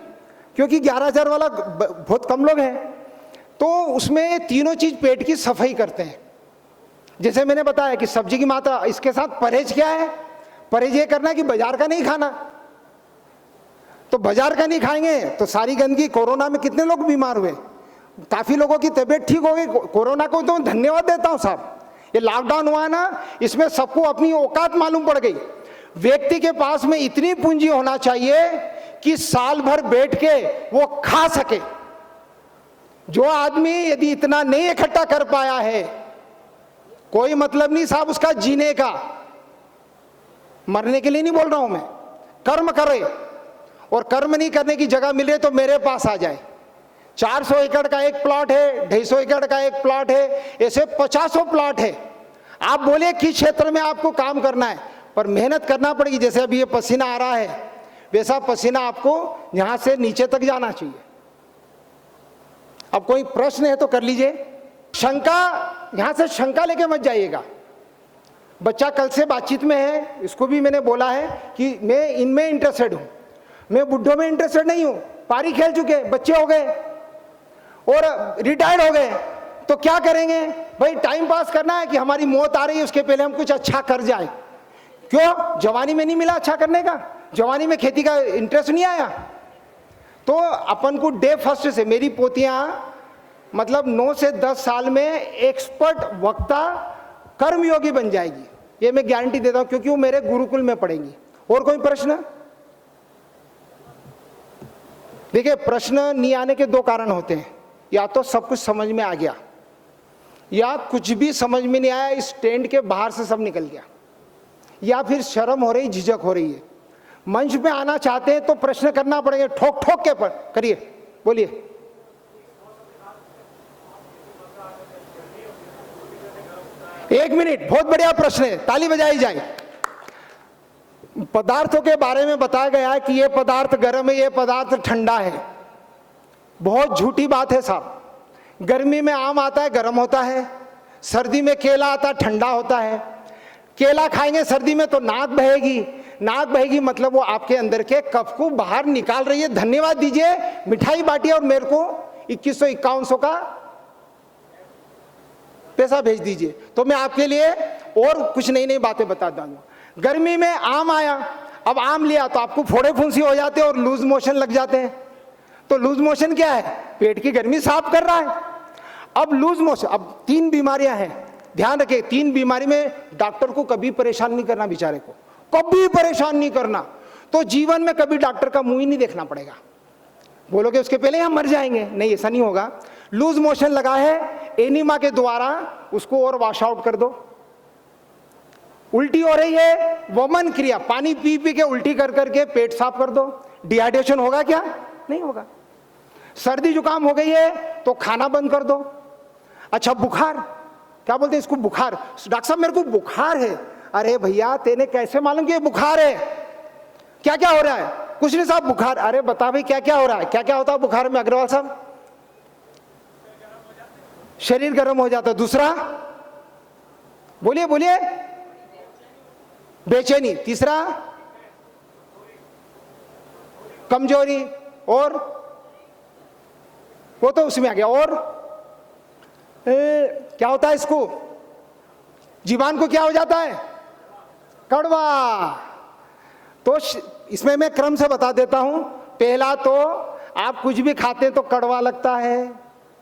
क्योंकि 11,000 वाला बहुत कम लोग हैं। तो उसमें तीनों चीज़ पेट की सफाई करते हैं। जैसे मैंने बताया कि सब्जी की मात्रा, इसके साथ परहेज क्या है, परहेज ये करना है कि बाजार का नहीं खाना। तो बाजार का नहीं खाएंगे तो सारी गंदगी, कोरोना में कितने लोग बीमार हुए, काफ़ी लोगों की तबीयत ठीक हो गई। कोरोना को तो धन्यवाद देता हूँ साहब, ये लॉकडाउन हुआ ना, इसमें सबको अपनी औकात मालूम पड़ गई। व्यक्ति के पास में इतनी पूंजी होना चाहिए कि साल भर बैठ के वो खा सके। जो आदमी यदि इतना नहीं इकट्ठा कर पाया है, कोई मतलब नहीं साहब उसका जीने का, मरने के लिए नहीं बोल रहा हूं मैं, कर्म करे, और कर्म नहीं करने की जगह मिले तो मेरे पास आ जाए। 400 एकड़ का एक प्लॉट है, 250 एकड़ का एक प्लॉट है, ऐसे 50 प्लॉट है। आप बोले किस क्षेत्र में आपको काम करना है, पर मेहनत करना पड़ेगी। जैसे अभी ये पसीना आ रहा है, वैसा पसीना आपको यहां से नीचे तक जाना चाहिए। अब कोई प्रश्न है तो कर लीजिए। शंका, यहां से शंका लेके मत जाइएगा। बच्चा कल से बातचीत में है, इसको भी मैंने बोला है कि मैं इनमें इंटरेस्टेड हूं, मैं बुढ़ों में इंटरेस्टेड नहीं हूं। पारी खेल चुके, बच्चे हो गए और रिटायर्ड हो गए, तो क्या करेंगे भाई, टाइम पास करना है कि हमारी मौत आ रही है उसके पहले हम कुछ अच्छा कर जाए। क्यों, जवानी में नहीं मिला अच्छा करने का, जवानी में खेती का इंटरेस्ट नहीं आया। तो अपन को डे फर्स्ट से, मेरी पोतियां मतलब 9 से 10 साल में एक्सपर्ट वक्ता कर्मयोगी बन जाएगी, ये मैं गारंटी देता हूं, क्योंकि वो मेरे गुरुकुल में पढ़ेंगी। और कोई प्रश्न? देखिए, प्रश्न नहीं आने के 2 कारण होते हैं, या तो सब कुछ समझ में आ गया, या कुछ भी समझ में नहीं आया, इस टेंट के बाहर से सब निकल गया, या फिर शर्म हो रही, झिझक हो रही है। मंच पे आना चाहते हैं तो प्रश्न करना पड़ेगा, ठोक ठोक के पर करिए, बोलिए। एक मिनट, बहुत बढ़िया प्रश्न है, ताली बजाई जाए। पदार्थों के बारे में बताया गया है कि ये पदार्थ गर्म है, ये पदार्थ ठंडा है। बहुत झूठी बात है साहब। गर्मी में आम आता है, गर्म होता है, सर्दी में केला आता है, ठंडा होता है। केला खाएंगे सर्दी में तो नाक बहेगी, नाक बहेगी मतलब वो आपके अंदर के कफ को बाहर निकाल रही है। धन्यवाद दीजिए, मिठाई बांटिए और मेरे को 2151 का पैसा भेज दीजिए, तो मैं आपके लिए और कुछ नई नई बातें बता दूंगा। गर्मी में आम आया, अब आम लिया तो आपको फोड़े फुंसी हो जाते हैं और लूज मोशन लग जाते हैं। तो लूज मोशन क्या है, पेट की गर्मी साफ कर रहा है। अब लूज मोशन, अब 3 बीमारियां हैं, ध्यान रखें, 3 बीमारी में डॉक्टर को कभी परेशान नहीं करना, बेचारे को कभी परेशान नहीं करना, तो जीवन में कभी डॉक्टर का मुंह ही नहीं देखना पड़ेगा। बोलोगे उसके पहले हम मर जाएंगे, नहीं, ऐसा नहीं होगा। लूज मोशन लगा है, एनीमा के द्वारा उसको और वॉश आउट कर दो। उल्टी हो रही है, वमन क्रिया, पानी पी पी के उल्टी कर करके पेट साफ कर दो। डिहाइड्रेशन होगा क्या? नहीं होगा। सर्दी जुकाम हो गई है तो खाना बंद कर दो। अच्छा, बुखार, क्या बोलते हैं इसको, बुखार, डॉक्टर साहब मेरे को बुखार है। अरे भैया, तेने कैसे मालूम कि ये बुखार है? क्या क्या हो रहा है? कुछ नहीं साहब, बुखार। अरे बता भाई क्या क्या हो रहा है? क्या क्या होता है बुखार में अग्रवाल साहब? शरीर गर्म हो जाता है। दूसरा बोलिए बोलिए, बेचैनी। तीसरा कमजोरी, और वो तो उसमें आ गया। और क्या होता है इसको, जीवान को क्या हो जाता है? कड़वा। तो इसमें मैं क्रम से बता देता हूं। पहला तो आप कुछ भी खाते तो कड़वा लगता है,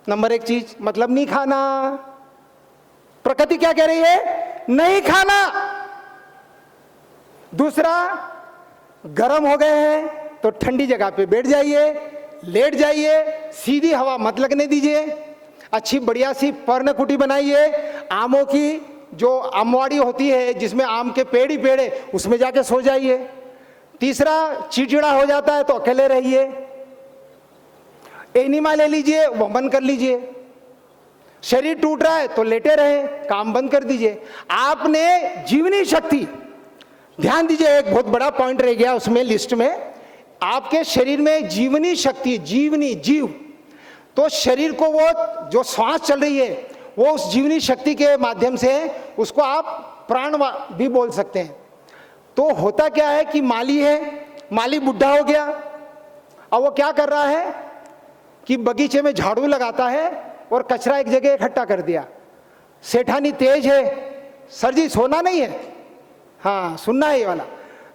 नंबर 1 चीज, मतलब नहीं खाना। प्रकृति क्या कह रही है? नहीं खाना। दूसरा, गर्म हो गए हैं तो ठंडी जगह पे बैठ जाइए, लेट जाइए, सीधी हवा मत लगने दीजिए, अच्छी बढ़िया सी पर्णकुटी बनाइए, आमों की जो आमवाड़ी होती है जिसमें आम के पेड़ ही पेड़ है, उसमें जाके सो जाइए। तीसरा, चिड़चिड़ा हो जाता है तो अकेले रहिए, एनिमा ले लीजिए, वो बंद कर लीजिए। शरीर टूट रहा है तो लेटे रहे, काम बंद कर दीजिए। आपने जीवनी शक्ति, ध्यान दीजिए, एक बहुत बड़ा पॉइंट रह गया उसमें लिस्ट में, आपके शरीर में जीवनी शक्ति, जीवनी, जीव, तो शरीर को वो जो श्वास चल रही है वो उस जीवनी शक्ति के माध्यम से, उसको आप प्राण भी बोल सकते हैं। तो होता क्या है कि माली है, माली बुढ़ा हो गया, अब वो क्या कर रहा है कि बगीचे में झाड़ू लगाता है और कचरा एक जगह इकट्ठा कर दिया। सेठानी तेज है, सर जी सोना नहीं है, हाँ सुनना है ये वाला,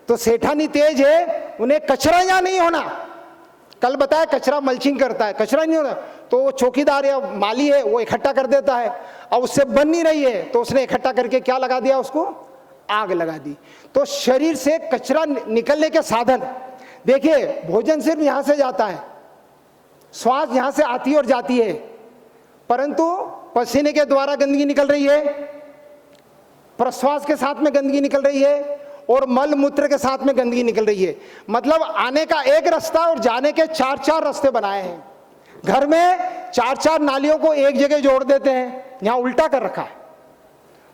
तो सेठानी तेज है, उन्हें कचरा यहाँ नहीं होना। कल बताया कचरा मल्चिंग करता है, कचरा नहीं होना, तो वो चौकीदार या माली है वो इकट्ठा कर देता है। अब उससे बन नहीं रही है तो उसने इकट्ठा करके क्या लगा दिया, उसको आग लगा दी। तो शरीर से कचरा निकलने के साधन देखिए, भोजन सिर्फ यहां से जाता है, श्वास यहां से आती और जाती है, परंतु पसीने के द्वारा गंदगी निकल रही है, प्रश्वास के साथ में गंदगी निकल रही है, और मल मूत्र के साथ में गंदगी निकल रही है। मतलब आने का एक रास्ता और जाने के 4-4 रास्ते बनाए हैं। घर में 4-4 नालियों को एक जगह जोड़ देते हैं, यहां उल्टा कर रखा है।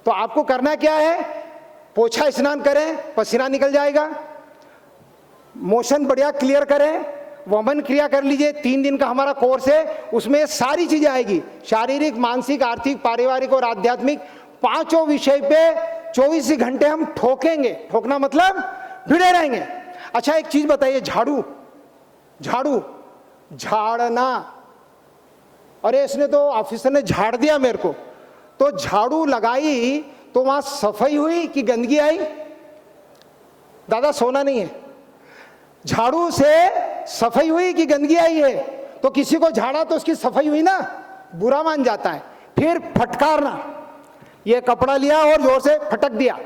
तो आपको करना क्या है, पोछा स्नान करें, पसीना निकल जाएगा, मोशन बढ़िया क्लियर करें, वमन क्रिया कर लीजिए। 3 दिन का हमारा कोर्स है, उसमें सारी चीजें आएगी, शारीरिक, मानसिक, आर्थिक, पारिवारिक और आध्यात्मिक, 5 विषय पे 24 घंटे हम ठोकेंगे। ठोकना मतलब भिड़े रहेंगे। अच्छा, एक चीज बताइए, झाड़ू, झाड़ू झाड़ना, अरे इसने तो ऑफिसर ने झाड़ दिया मेरे को, तो झाड़ू लगाई तो वहां सफाई हुई कि गंदगी आई? दादा सोना नहीं है, झाड़ू से सफाई हुई कि गंदगी आई है? तो किसी को झाड़ा तो उसकी सफाई हुई ना, बुरा मान जाता है। फिर फटकारना, ये कपड़ा लिया और जोर से फटक दिया,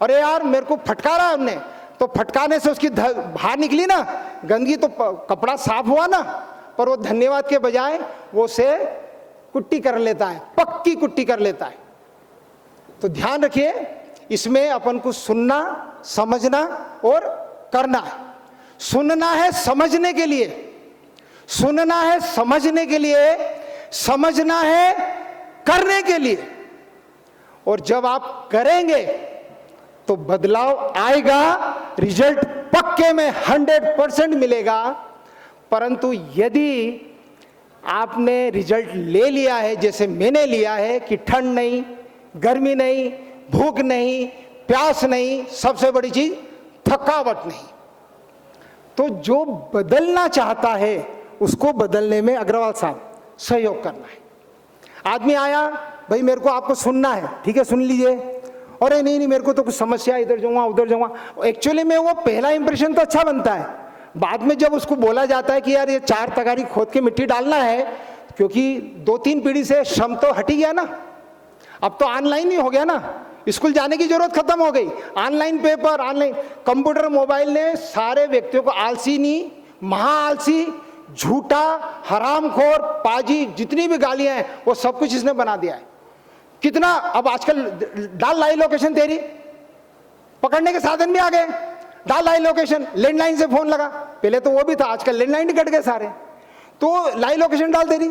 अरे यार मेरे को फटकारा हमने, तो फटकाने से उसकी बाहर निकली ना गंदगी, तो कपड़ा साफ हुआ ना, पर वो धन्यवाद के बजाय वो से कुट्टी कर लेता है, पक्की कुट्टी कर लेता है। तो ध्यान रखिए, इसमें अपन को सुनना, समझना और करना है। सुनना है समझने के लिए, सुनना है समझने के लिए, समझना है करने के लिए, और जब आप करेंगे तो बदलाव आएगा, रिजल्ट पक्के में 100% मिलेगा। परंतु यदि आपने रिजल्ट ले लिया है, जैसे मैंने लिया है, कि ठंड नहीं, गर्मी नहीं, भूख नहीं, प्यास नहीं, सबसे बड़ी चीज थकावट नहीं, तो जो बदलना चाहता है उसको बदलने में अग्रवाल साहब सहयोग करना है। आदमी आया, भाई मेरे को आपको सुनना है, ठीक है सुन लीजिए, अरे नहीं नहीं मेरे को तो कुछ समस्या, इधर जाऊंगा उधर जाऊंगा। एक्चुअली में वो पहला इंप्रेशन तो अच्छा बनता है, बाद में जब उसको बोला जाता है कि यार ये 4 तगारी खोद के मिट्टी डालना है, क्योंकि 2-3 पीढ़ी से श्रम तो हट ही गया ना। अब तो ऑनलाइन ही हो गया ना, स्कूल जाने की जरूरत खत्म हो गई, online paper, online computer, mobile ने सारे व्यक्तियों को आलसी नहीं, महा आलसी, झूठा, हरामखोर, पाजी, जितनी भी गालियां हैं वो सब कुछ इसने बना दिया है। कितना अब आजकल डाल लाइव लोकेशन तेरी, पकड़ने के साधन भी आ गए, डाल लाइव लोकेशन, लैंडलाइन से फोन लगा, पहले तो वो भी था, आजकल लैंडलाइन ही कट गए सारे, तो लाइव लोकेशन डाल तेरी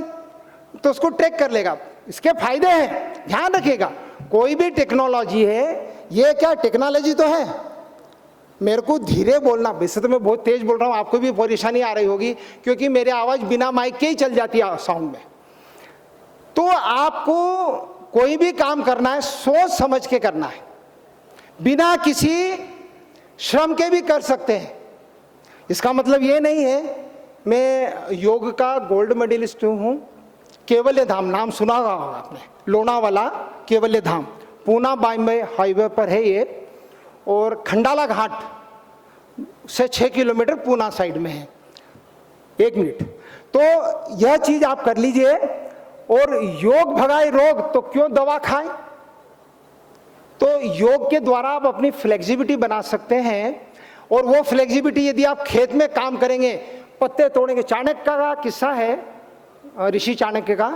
तो उसको ट्रैक कर लेगा। इसके फायदे हैं, ध्यान रखिएगा, कोई भी टेक्नोलॉजी है, ये क्या टेक्नोलॉजी तो है, मेरे को धीरे बोलना, वैसे तो मैं बहुत तेज बोल रहा हूँ, आपको भी परेशानी आ रही होगी क्योंकि मेरी आवाज बिना माइक के ही चल जाती है साउंड में। तो आपको कोई भी काम करना है सोच समझ के करना है, बिना किसी श्रम के भी कर सकते हैं। इसका मतलब ये नहीं है, मैं योग का गोल्ड मेडलिस्ट हूँ। केवल्य धाम नाम सुना होगा आपने, लोनावाला केवल्य धाम, पूना बॉम्बे हाईवे पर है ये, और खंडाला घाट से 6 किलोमीटर पूना साइड में है। 1 मिनट, तो यह चीज आप कर लीजिए। और योग भगाए रोग, तो क्यों दवा खाएं? तो योग के द्वारा आप अपनी फ्लेक्सिबिलिटी बना सकते हैं, और वो फ्लेक्सिबिलिटी यदि आप खेत में काम करेंगे, पत्ते तोड़ेंगे। चाणक्य का किस्सा है, ऋषि चाणक्य का,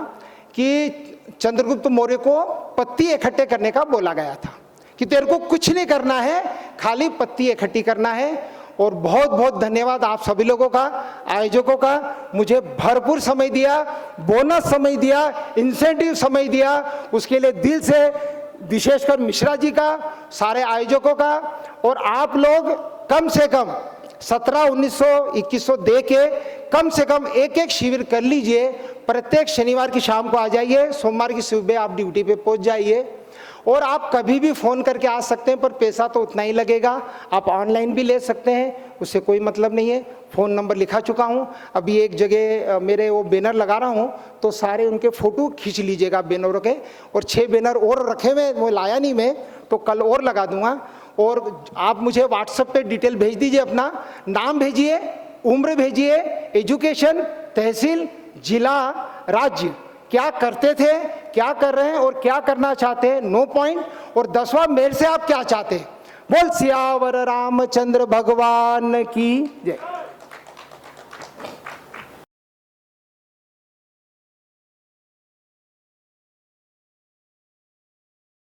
कि चंद्रगुप्त मौर्य को पत्ती इकट्ठे करने का बोला गया था कि तेरे को कुछ नहीं करना है, खाली पत्ती इकट्ठी करना है। और बहुत बहुत धन्यवाद आप सभी लोगों का, आयोजकों का, मुझे भरपूर समय दिया, बोनस समय दिया, इंसेंटिव समय दिया, उसके लिए दिल से, विशेषकर मिश्रा जी का, सारे आयोजकों का। और आप लोग कम से कम 17, 1900, 2100 दे के कम से कम एक शिविर कर लीजिए। प्रत्येक शनिवार की शाम को आ जाइए, सोमवार की सुबह आप ड्यूटी पे पहुंच जाइए। और आप कभी भी फ़ोन करके आ सकते हैं, पर पैसा तो उतना ही लगेगा। आप ऑनलाइन भी ले सकते हैं, उससे कोई मतलब नहीं है। फ़ोन नंबर लिखा चुका हूँ, अभी एक जगह मेरे वो बैनर लगा रहा हूँ, तो सारे उनके फ़ोटो खींच लीजिएगा बैनरों के। और 6 बैनर और रखे हुए, वो लाया नहीं मैं, तो कल और लगा दूंगा। और आप मुझे व्हाट्सएप पे डिटेल भेज दीजिए, अपना नाम भेजिए, उम्र भेजिए, एजुकेशन, तहसील, जिला, राज्य, क्या करते थे, क्या कर रहे हैं और क्या करना चाहते हैं, 9 पॉइंट। और 10वां मेरे से आप क्या चाहते हैं। बोल सियावर रामचंद्र भगवान की जय।